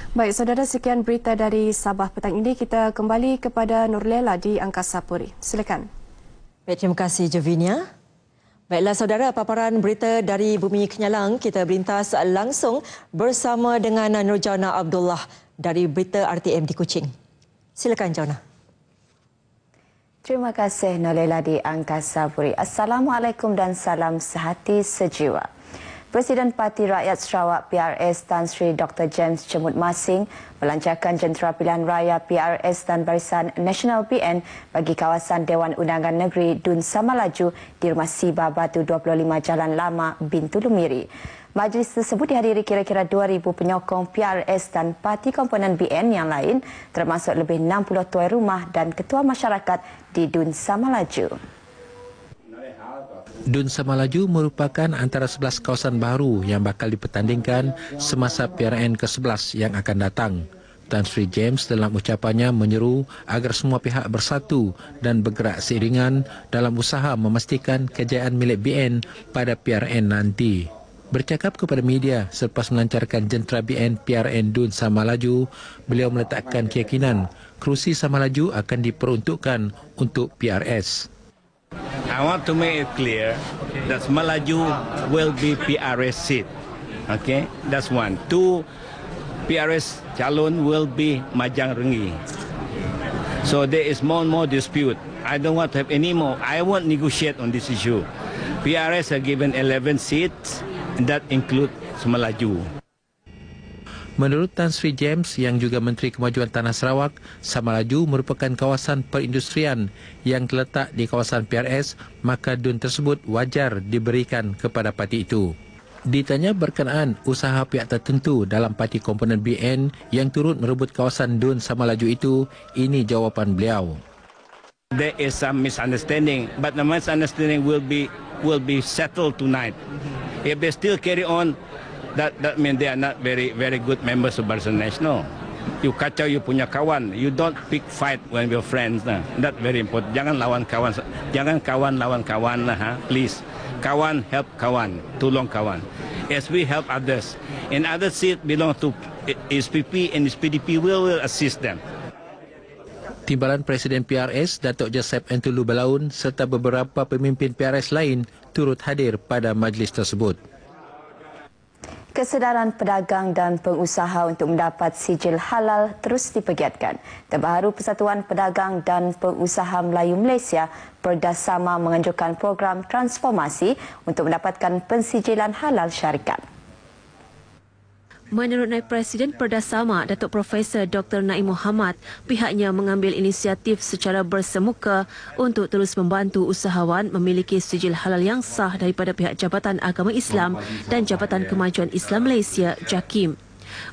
Speaker 2: Baik, saudara, sekian berita dari Sabah petang ini. Kita kembali kepada Nurlela di Angkasa Puri. Silakan.
Speaker 1: Baik, terima kasih Javinia. Baiklah saudara, paparan berita dari Bumi Kenyalang, kita berintas langsung bersama dengan Nurjana Abdullah dari Berita RTM di Kuching. Silakan Jana.
Speaker 3: Terima kasih Nolela di Angkasa Puri. Assalamualaikum dan salam sehati sejiwa. Presiden Parti Rakyat Sarawak PRS Tan Sri Dr. James Chemut Masing melancarkan jentera pilihan raya PRS dan Barisan Nasional PN bagi kawasan Dewan Undangan Negeri Dun Samalaju di Rumah Siba Batu 25 Jalan Lama, Bintulu Miri. Majlis tersebut dihadiri kira-kira 2,000 penyokong PRS dan parti komponen BN yang lain, termasuk lebih 60 tuan rumah dan ketua masyarakat di Dun Samalaju.
Speaker 5: Dun Samalaju merupakan antara 11 kawasan baru yang bakal dipertandingkan semasa PRN ke-11 yang akan datang. Tan Sri James dalam ucapannya menyeru agar semua pihak bersatu dan bergerak seiringan dalam usaha memastikan kejayaan milik BN pada PRN nanti. Bercakap kepada media selepas melancarkan jentera BN PRN Dun Samalaju, beliau meletakkan keyakinan kerusi Samalaju akan diperuntukkan untuk PRS.
Speaker 24: I want to make it clear that Samalaju will be PRS seat. Okay, that's one. Two, PRS calon will be Majang Rengi. So there is more and more dispute. I don't want to have any more. I won't negotiate on this issue. PRS are given 11 seats. That include Samalaju.
Speaker 5: Menurut Tan Sri James yang juga Menteri Kemajuan Tanah Sarawak, Samalaju merupakan kawasan perindustrian yang terletak di kawasan PRS, maka dun tersebut wajar diberikan kepada parti itu. Ditanya berkenaan usaha pihak tertentu dalam parti komponen BN yang turut merebut kawasan Dun Samalaju itu, ini jawapan beliau.
Speaker 24: There is some misunderstanding, but the misunderstanding will be settled tonight. If they still carry on, that means they are not very good members of Barisan Nasional. You kacau you punya kawan. You don't pick fight when you're friends. Nah, that very important. Jangan lawan kawan. Jangan kawan lawan kawan lah, please. Kawan help kawan, tolong kawan. As we help others, and other seat belong to SPP and SPDP will assist them.
Speaker 5: Timbalan Presiden PRS Datuk Joseph Antulu Balaun serta beberapa pemimpin PRS lain turut hadir pada majlis tersebut.
Speaker 3: Kesedaran pedagang dan pengusaha untuk mendapat sijil halal terus dipergiatkan. Terbaru Persatuan Pedagang dan Pengusaha Melayu Malaysia Perdasama menganjurkan program transformasi untuk mendapatkan pensijilan halal syarikat.
Speaker 17: Menurut Naib Presiden Perdasama, Datuk Profesor Dr. Naim Muhammad, pihaknya mengambil inisiatif secara bersemuka untuk terus membantu usahawan memiliki sijil halal yang sah daripada pihak Jabatan Agama Islam dan Jabatan Kemajuan Islam Malaysia, JAKIM.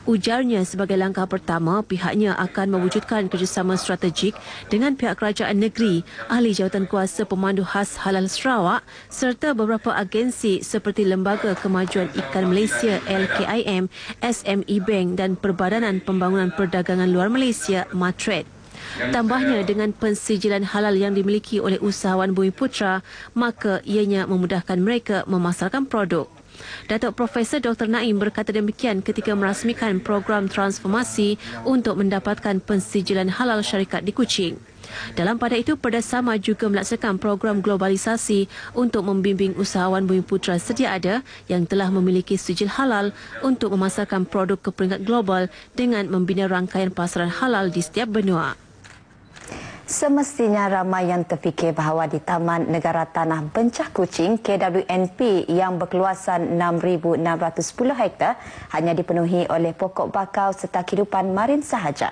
Speaker 17: Ujarnya sebagai langkah pertama, pihaknya akan mewujudkan kerjasama strategik dengan pihak kerajaan negeri, ahli jawatan kuasa pemandu khas halal Sarawak serta beberapa agensi seperti Lembaga Kemajuan Ikan Malaysia LKIM, SME Bank dan Perbadanan Pembangunan Perdagangan Luar Malaysia MATRED. Tambahnya, dengan pensijilan halal yang dimiliki oleh usahawan Bumiputra, maka ianya memudahkan mereka memasarkan produk. Datuk Profesor Dr. Naim berkata demikian ketika merasmikan program transformasi untuk mendapatkan pensijilan halal syarikat di Kuching. Dalam pada itu, Perdasama juga melaksanakan program globalisasi untuk membimbing usahawan Bumiputra sedia ada yang telah memiliki sijil halal untuk memasarkan produk ke peringkat global dengan membina rangkaian pasaran halal di setiap benua.
Speaker 3: Semestinya ramai yang terfikir bahawa di Taman Negara Tanah Bencah Kuching KWNP yang berkeluasan 6,610 hektar hanya dipenuhi oleh pokok bakau serta kehidupan marin sahaja.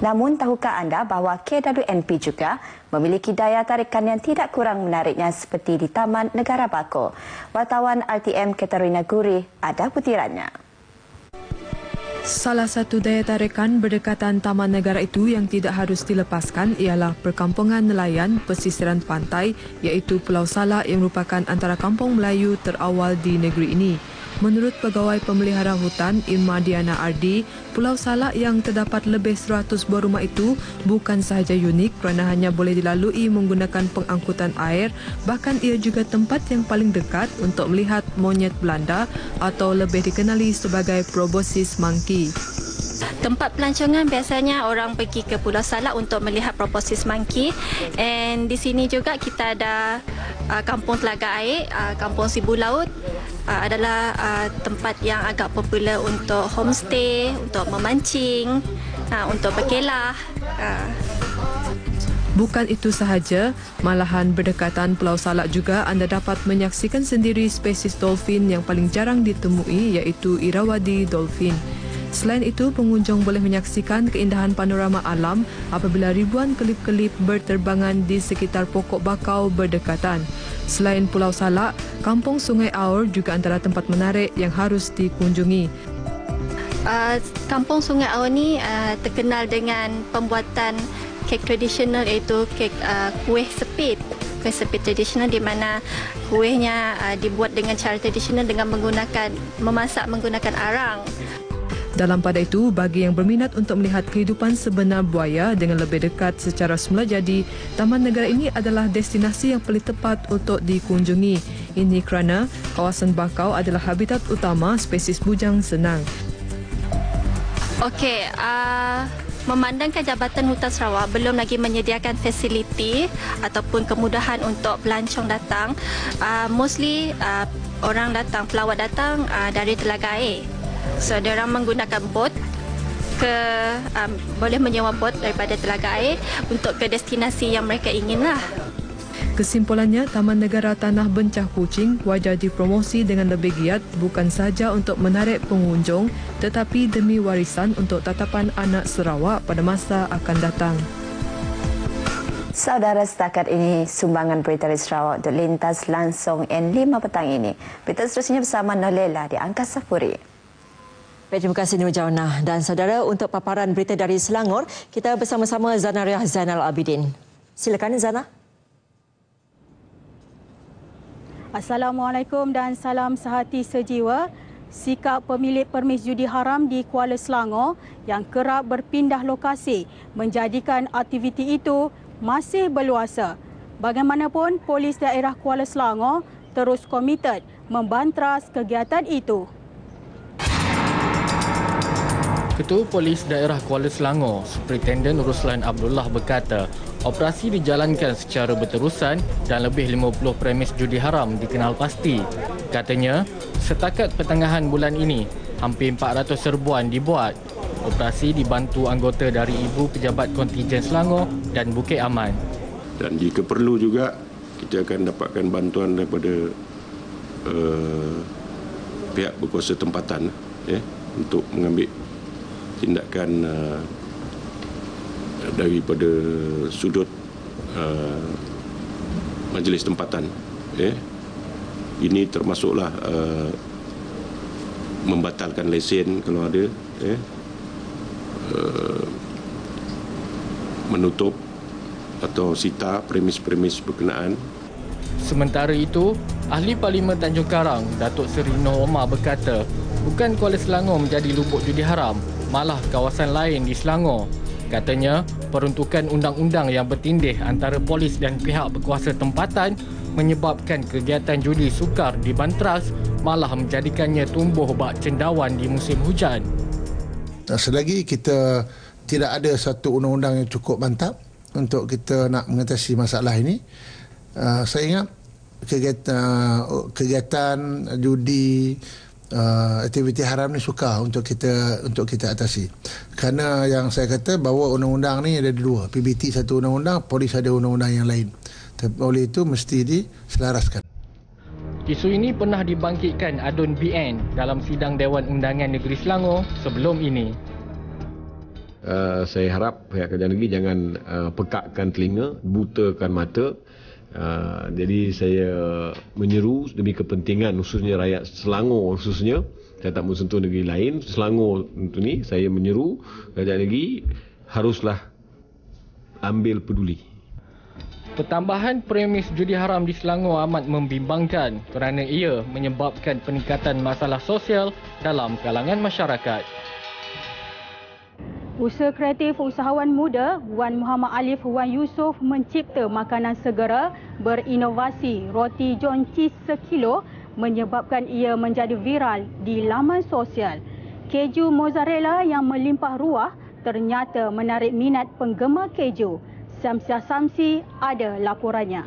Speaker 3: Namun tahukah anda bahawa KWNP juga memiliki daya tarikan yang tidak kurang menariknya seperti di Taman Negara Bako? Wartawan RTM Katerina Guri ada butirannya.
Speaker 4: Salah satu daya tarikan berdekatan taman negara itu yang tidak harus dilepaskan ialah perkampungan nelayan pesisiran pantai iaitu Pulau Salak yang merupakan antara kampung Melayu terawal di negeri ini. Menurut Pegawai Pemelihara Hutan Irma Diana Ardi, Pulau Salak yang terdapat lebih 100 buah rumah itu bukan sahaja unik kerana hanya boleh dilalui menggunakan pengangkutan air, bahkan ia juga tempat yang paling dekat untuk melihat monyet Belanda atau lebih dikenali sebagai proboscis monkey.
Speaker 6: Tempat pelancongan biasanya orang pergi ke Pulau Salak untuk melihat proboscis monkey, and di sini juga kita ada kampung Telaga Air, kampung Sibu Laut adalah tempat yang agak popular untuk homestay, untuk memancing, untuk berkelah.
Speaker 4: Bukan itu sahaja, malahan berdekatan Pulau Salak juga anda dapat menyaksikan sendiri spesies dolphin yang paling jarang ditemui iaitu Irrawaddy dolphin. Selain itu, pengunjung boleh menyaksikan keindahan panorama alam apabila ribuan kelip-kelip berterbangan di sekitar pokok bakau berdekatan. Selain Pulau Salak, Kampung Sungai Aur juga antara tempat menarik yang harus dikunjungi.
Speaker 6: Kampung Sungai Aur ni terkenal dengan pembuatan kek tradisional iaitu kek kuih sepit. Kuih sepit tradisional di mana kuihnya dibuat dengan cara tradisional dengan memasak menggunakan arang.
Speaker 4: Dalam pada itu, bagi yang berminat untuk melihat kehidupan sebenar buaya dengan lebih dekat secara semula jadi, Taman Negara ini adalah destinasi yang paling tepat untuk dikunjungi. Ini kerana kawasan bakau adalah habitat utama spesies bujang senang.
Speaker 6: Okey, memandangkan Jabatan Hutan Sarawak belum lagi menyediakan fasiliti ataupun kemudahan untuk pelancong datang, mostly orang datang, pelawat datang dari Telaga Air. So, mereka menggunakan bot boleh menyewa bot daripada Telaga Air untuk ke destinasi yang mereka inginlah.
Speaker 4: Kesimpulannya, Taman Negara Tanah Bencah Kuching wajar dipromosi dengan lebih giat bukan sahaja untuk menarik pengunjung tetapi demi warisan untuk tatapan anak Sarawak pada masa akan datang.
Speaker 3: Saudara, setakat ini sumbangan berita dari Sarawak untuk lintas langsung N5 petang ini. Berita seterusnya bersama Nolela di Angkasa Puri.
Speaker 1: Baik, terima kasih Nur Jaunah. Dan saudara, untuk paparan berita dari Selangor, kita bersama-sama Zanariah Zainal Abidin. Silakan Zana.
Speaker 7: Assalamualaikum dan salam sehati sejiwa. Sikap pemilik permis judi haram di Kuala Selangor yang kerap berpindah lokasi menjadikan aktiviti itu masih berluasa. Bagaimanapun, Polis Daerah Kuala Selangor terus komited membantras kegiatan itu.
Speaker 22: Ketua Polis Daerah Kuala Selangor, Superintendent Ruslan Abdullah berkata, operasi dijalankan secara berterusan dan lebih 50 premis judi haram dikenal pasti. Katanya, setakat pertengahan bulan ini, hampir 400 serbuan dibuat. Operasi dibantu anggota dari Ibu Pejabat Kontijen Selangor dan Bukit Aman.
Speaker 8: Dan jika perlu juga, kita akan dapatkan bantuan daripada pihak berkuasa tempatan untuk mengambil tindakan daripada sudut majlis tempatan. Ini termasuklah membatalkan lesen kalau ada, menutup atau sita premis-premis berkenaan.
Speaker 22: Sementara itu, Ahli Parlimen Tanjung Karang, Datuk Seri Noh Omar berkata, bukan Kuala Selangor menjadi lubuk judi haram, malah kawasan lain di Selangor. Katanya, peruntukan undang-undang yang bertindih antara polis dan pihak berkuasa tempatan menyebabkan kegiatan judi sukar dibantras, malah menjadikannya tumbuh bak cendawan di musim hujan.
Speaker 25: Selagi kita tidak ada satu undang-undang yang cukup mantap untuk kita nak mengatasi masalah ini, saya ingat kegiatan judi aktiviti haram ni sukar untuk kita atasi. Kerana yang saya kata bahawa undang-undang ni ada dua, PBT satu undang-undang, polis ada undang-undang yang lain. Oleh itu mesti diselaraskan.
Speaker 9: Isu ini pernah dibangkitkan Adun BN dalam sidang Dewan Undangan Negeri Selangor sebelum ini.
Speaker 10: Saya harap pihak kerajaan negeri jangan pekakkan telinga, butakan mata. Jadi saya menyeru demi kepentingan khususnya rakyat Selangor khususnya, saya tak mensentuh negeri lain, Selangor untuk ni saya menyeru kerajaan negeri haruslah ambil peduli.
Speaker 9: Pertambahan premis judi haram di Selangor amat membimbangkan kerana ia menyebabkan peningkatan masalah sosial dalam kalangan masyarakat.
Speaker 7: Usaha kreatif usahawan muda Wan Muhammad Alif Wan Yusof mencipta makanan segera berinovasi roti John cheese sekilo menyebabkan ia menjadi viral di laman sosial. Keju mozzarella yang melimpah ruah ternyata menarik minat penggemar keju. Samsia Samsi ada laporannya.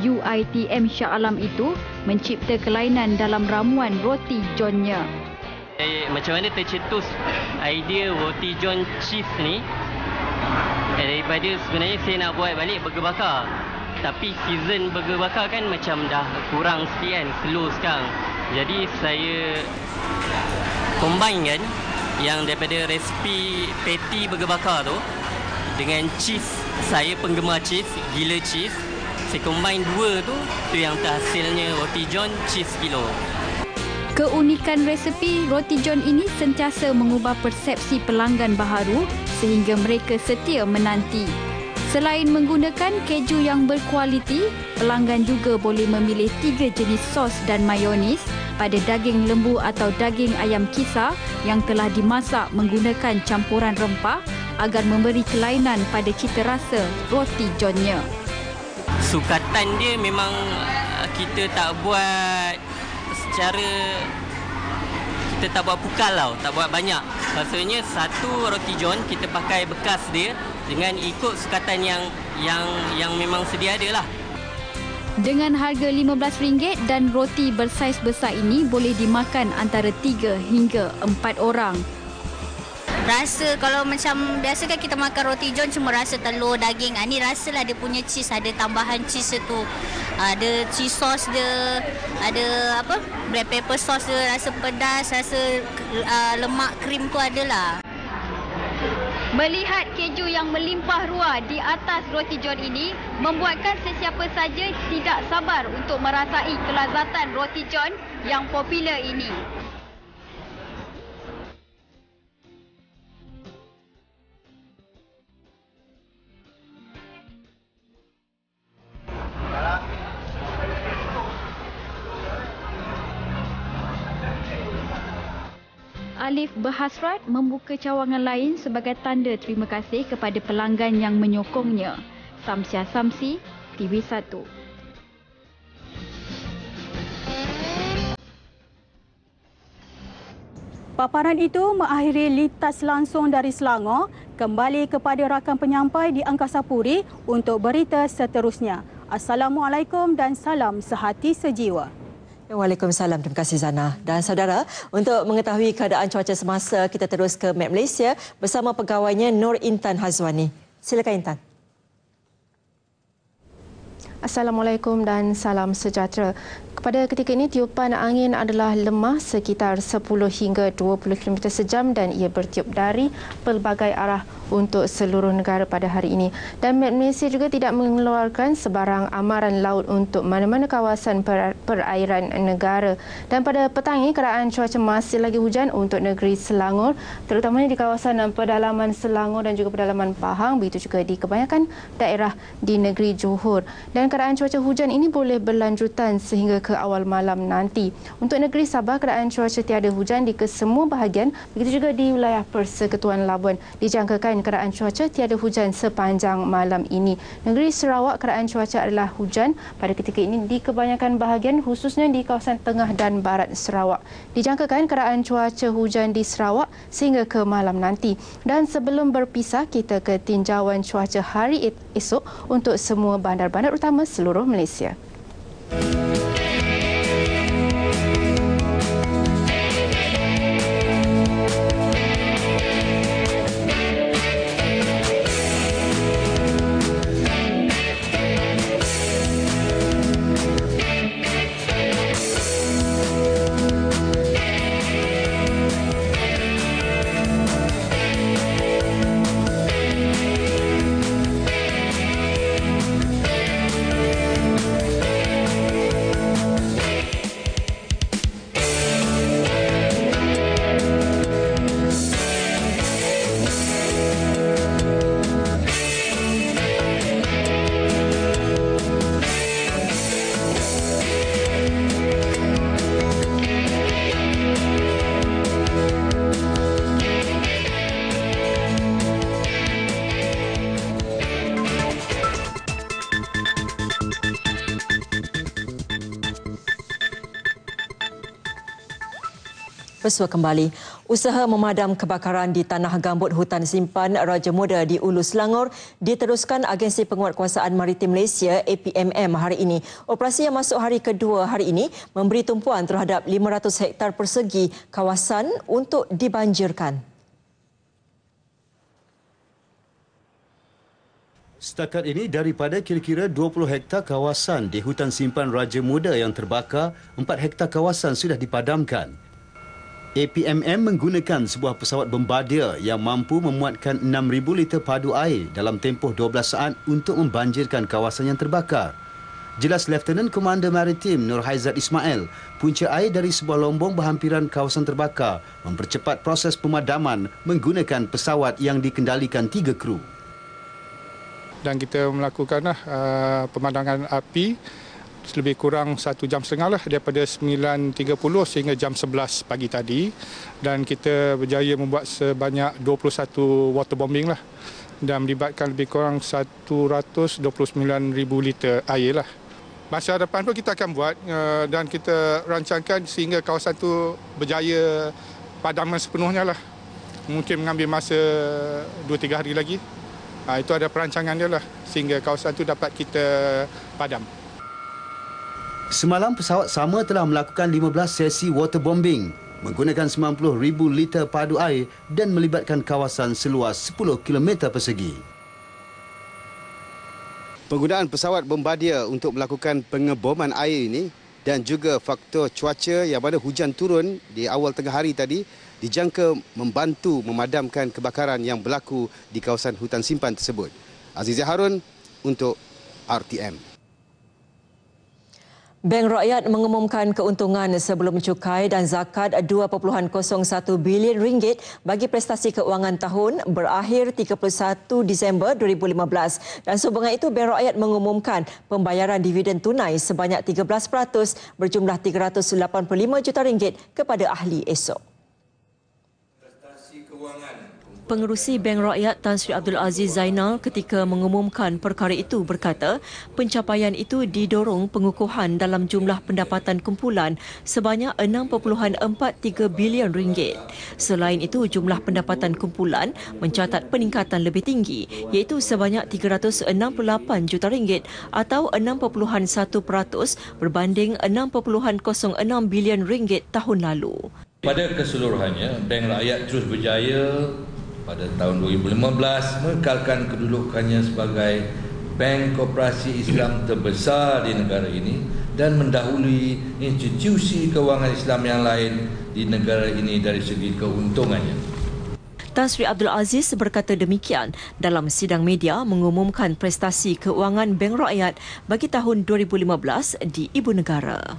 Speaker 11: UiTM Shah Alam itu mencipta kelainan dalam ramuan roti John-nya.
Speaker 12: Macam mana tercetus idea roti John cheese ni daripada sebenarnya saya nak buat balik burger bakar, tapi season burger bakar kan macam dah kurang sikit kan, slow sekarang. Jadi saya combine kan yang daripada resipi patty burger bakar tu dengan cheese. Saya penggemar cheese, gila cheese. Saya combine dua tu yang terhasilnya roti John cheese kilo.
Speaker 11: Keunikan resepi roti John ini sentiasa mengubah persepsi pelanggan baharu sehingga mereka setia menanti. Selain menggunakan keju yang berkualiti, pelanggan juga boleh memilih 3 jenis sos dan mayonis pada daging lembu atau daging ayam kisar yang telah dimasak menggunakan campuran rempah agar memberi kelainan pada cita rasa roti John-nya.
Speaker 12: Sukatan dia memang kita tak buat secara, kita tak buat pukal tau, tak buat banyak. Maksudnya satu roti John kita pakai bekas dia dengan ikut sukatan yang memang sedia ada lah.
Speaker 11: Dengan harga RM15 dan roti bersaiz besar ini boleh dimakan antara 3 hingga 4 orang.
Speaker 13: Rasa kalau macam biasa kan kita makan roti John cuma rasa telur, daging. Ni rasalah dia punya cheese, ada tambahan cheese tu. Ada cheese sauce dia, ada apa? Black pepper sauce dia, rasa pedas, rasa lemak krim tu adalah.
Speaker 11: Melihat keju yang melimpah ruah di atas roti John ini membuatkan sesiapa saja tidak sabar untuk merasai kelazatan roti John yang popular ini. Alif berhasrat membuka cawangan lain sebagai tanda terima kasih kepada pelanggan yang menyokongnya. Samsia Samsi, TV1.
Speaker 7: Paparan itu mengakhiri litas langsung dari Selangor, kembali kepada rakan penyampai di Angkasa Puri untuk berita seterusnya. Assalamualaikum dan salam sehati sejiwa.
Speaker 1: Waalaikumsalam. Terima kasih Zana. Dan saudara, untuk mengetahui keadaan cuaca semasa, kita terus ke Met Malaysia bersama pegawainya Nur Intan Hazwani. Silakan Intan.
Speaker 2: Assalamualaikum dan salam sejahtera. Pada ketika ini, tiupan angin adalah lemah sekitar 10 hingga 20 km sejam dan ia bertiup dari pelbagai arah untuk seluruh negara pada hari ini. Dan Met Malaysia juga tidak mengeluarkan sebarang amaran laut untuk mana-mana kawasan perairan negara. Dan pada petang ini, keadaan cuaca masih lagi hujan untuk negeri Selangor, terutamanya di kawasan pedalaman Selangor dan juga pedalaman Pahang, begitu juga di kebanyakan daerah di negeri Johor. Dan keadaan cuaca hujan ini boleh berlanjutan sehingga ke ke awal malam nanti. Untuk negeri Sabah, keadaan cuaca tiada hujan di kesemua bahagian. Begitu juga di wilayah Persekutuan Labuan. Dijangkakan keadaan cuaca tiada hujan sepanjang malam ini. Negeri Sarawak, keadaan cuaca adalah hujan pada ketika ini di kebanyakan bahagian, khususnya di kawasan tengah dan barat Sarawak. Dijangkakan keadaan cuaca hujan di Sarawak sehingga ke malam nanti. Dan sebelum berpisah, kita ke tinjauan cuaca hari esok untuk semua bandar-bandar utama seluruh Malaysia. Bersua kembali. Usaha memadam kebakaran di tanah gambut hutan simpan Raja Muda di Ulu Selangor diteruskan Agensi Penguatkuasaan Maritim Malaysia APMM hari ini. Operasi yang masuk hari kedua hari ini memberi tumpuan terhadap 500 hektar persegi kawasan untuk dibanjirkan.
Speaker 14: Setakat ini, daripada kira-kira 20 hektar kawasan di hutan simpan Raja Muda yang terbakar, 4 hektar kawasan sudah dipadamkan. APMM menggunakan sebuah pesawat bombardier yang mampu memuatkan 6,000 liter padu air dalam tempoh 12 saat untuk membanjirkan kawasan yang terbakar. Jelas Lieutenant Komander Maritim Nur Haizat Ismail, punca air dari sebuah lombong berhampiran kawasan terbakar mempercepat proses pemadaman menggunakan pesawat yang dikendalikan 3 kru.
Speaker 15: Dan kita melakukan pemadaman api lebih kurang 1 jam setengah lah, daripada 9.30 sehingga jam 11 pagi tadi, dan kita berjaya membuat sebanyak 21 waterbombing lah dan melibatkan lebih kurang 129,000 liter air lah. Masa hadapan pun kita akan buat dan kita rancangkan sehingga kawasan tu berjaya padaman sepenuhnya lah. Mungkin mengambil masa 2-3 hari lagi. Itu ada perancangan dia lah sehingga kawasan tu dapat kita padam.
Speaker 14: Semalam pesawat sama telah melakukan 15 sesi waterbombing menggunakan 90,000 liter padu air dan melibatkan kawasan seluas 10 km persegi.
Speaker 16: Penggunaan pesawat bombardier untuk melakukan pengeboman air ini dan juga faktor cuaca yang mana hujan turun di awal tengah hari tadi dijangka membantu memadamkan kebakaran yang berlaku di kawasan hutan simpan tersebut. Azizah Harun untuk RTM.
Speaker 1: Bank Rakyat mengumumkan keuntungan sebelum cukai dan zakat 2.01 bilion ringgit bagi prestasi keuangan tahun berakhir 31 Disember 2015. Dan sehubungan itu, Bank Rakyat mengumumkan pembayaran dividen tunai sebanyak 13% berjumlah 385 juta ringgit kepada ahli esok. Pengerusi Bank Rakyat Tan Sri Abdul Aziz Zainal ketika mengumumkan perkara itu berkata pencapaian itu didorong pengukuhan dalam jumlah pendapatan kumpulan sebanyak 6.43 bilion ringgit. Selain itu, jumlah pendapatan kumpulan mencatat peningkatan lebih tinggi iaitu sebanyak 368 juta ringgit atau 6.1% berbanding 6.06 bilion ringgit tahun lalu.
Speaker 19: Pada keseluruhannya, Bank Rakyat terus berjaya pada tahun 2015 mengekalkan kedudukannya sebagai bank koperasi Islam terbesar di negara ini dan mendahului institusi kewangan Islam yang lain di negara ini dari segi keuntungannya.
Speaker 1: Tan Sri Abdul Aziz berkata demikian dalam sidang media mengumumkan prestasi keuangan Bank Rakyat bagi tahun 2015 di Ibu Negara.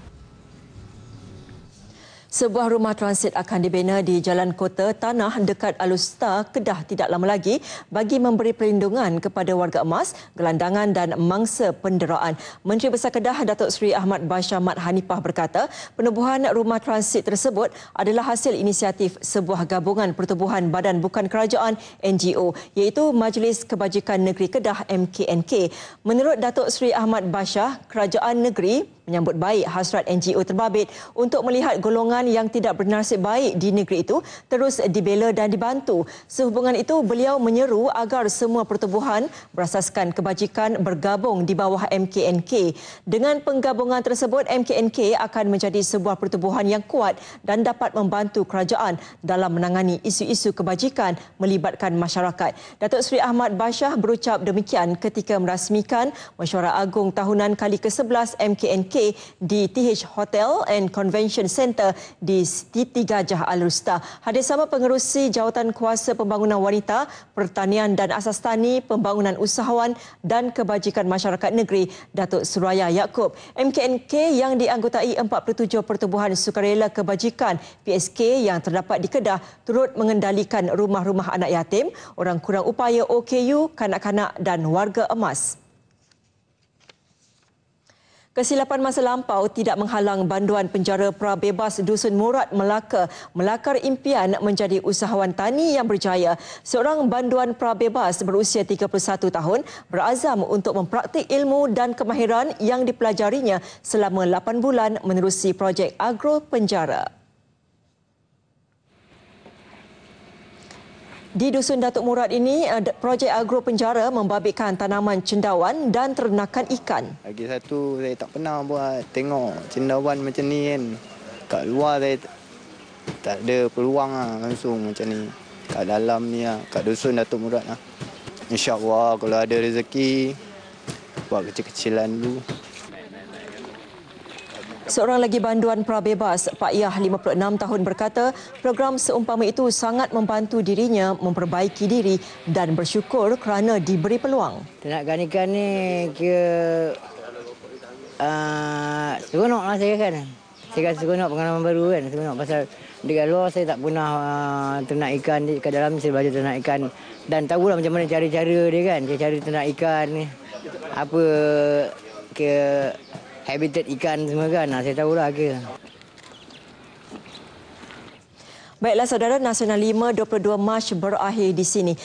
Speaker 1: Sebuah rumah transit akan dibina di Jalan Kota Tanah dekat Alustar, Kedah tidak lama lagi bagi memberi perlindungan kepada warga emas, gelandangan dan mangsa penderaan. Menteri Besar Kedah Datuk Seri Ahmad Bashar Mat Hanifah berkata, penubuhan rumah transit tersebut adalah hasil inisiatif sebuah gabungan pertubuhan badan bukan kerajaan NGO iaitu Majlis Kebajikan Negeri Kedah MKNK. Menurut Datuk Seri Ahmad Bashar, kerajaan negeri menyambut baik hasrat NGO terbabit untuk melihat golongan yang tidak bernasib baik di negeri itu terus dibela dan dibantu. Sehubungan itu, beliau menyeru agar semua pertubuhan berasaskan kebajikan bergabung di bawah MKNK. Dengan penggabungan tersebut, MKNK akan menjadi sebuah pertubuhan yang kuat dan dapat membantu kerajaan dalam menangani isu-isu kebajikan melibatkan masyarakat. Datuk Seri Ahmad Bashar berucap demikian ketika merasmikan Mesyuarat Agung Tahunan kali ke-11 MKNK di TH Hotel and Convention Centre di Siti Gajah Alustar. Hadir sama pengerusi Jawatan Kuasa Pembangunan Wanita, Pertanian dan Asas Tani, Pembangunan Usahawan dan Kebajikan Masyarakat Negeri, Datuk Suraya Yaakob. MKNK yang dianggotai 47 pertubuhan sukarela kebajikan PSK yang terdapat di Kedah turut mengendalikan rumah-rumah anak yatim, orang kurang upaya OKU, kanak-kanak dan warga emas. Kesilapan masa lampau tidak menghalang banduan penjara prabebas Dusun Murad Melaka melakar impian menjadi usahawan tani yang berjaya. Seorang banduan prabebas berusia 31 tahun berazam untuk mempraktik ilmu dan kemahiran yang dipelajarinya selama 8 bulan menerusi projek agro penjara. Di Dusun Datuk Murad ini, projek agro penjara membabitkan tanaman cendawan dan ternakan ikan.
Speaker 18: Lagi satu, saya tak pernah buat tengok cendawan macam ni kan. Kat luar saya tak ada peluang langsung macam ni. Kat dalam ni kat Dusun Datuk Murad InsyaAllah kalau ada rezeki, buat kecil-kecilan dulu.
Speaker 1: Seorang lagi banduan prabebas, Pak Yah, 56 tahun berkata, program seumpama itu sangat membantu dirinya memperbaiki diri dan bersyukur kerana diberi peluang.
Speaker 20: Ternakan ikan ni kira seronok lah saya kan. Saya kan seronok pengalaman baru kan. Seronok pasal dekat luar saya tak pernah ternak ikan. Dekat dalam saya belajar ternak ikan. Dan tahulah macam mana cara-cara dia kan. Cara ternak ikan ni. Apa ke habitat ikan semua kan. Saya tahulah ke.
Speaker 1: Baiklah saudara, Nasional 5 22 Mac berakhir di sini.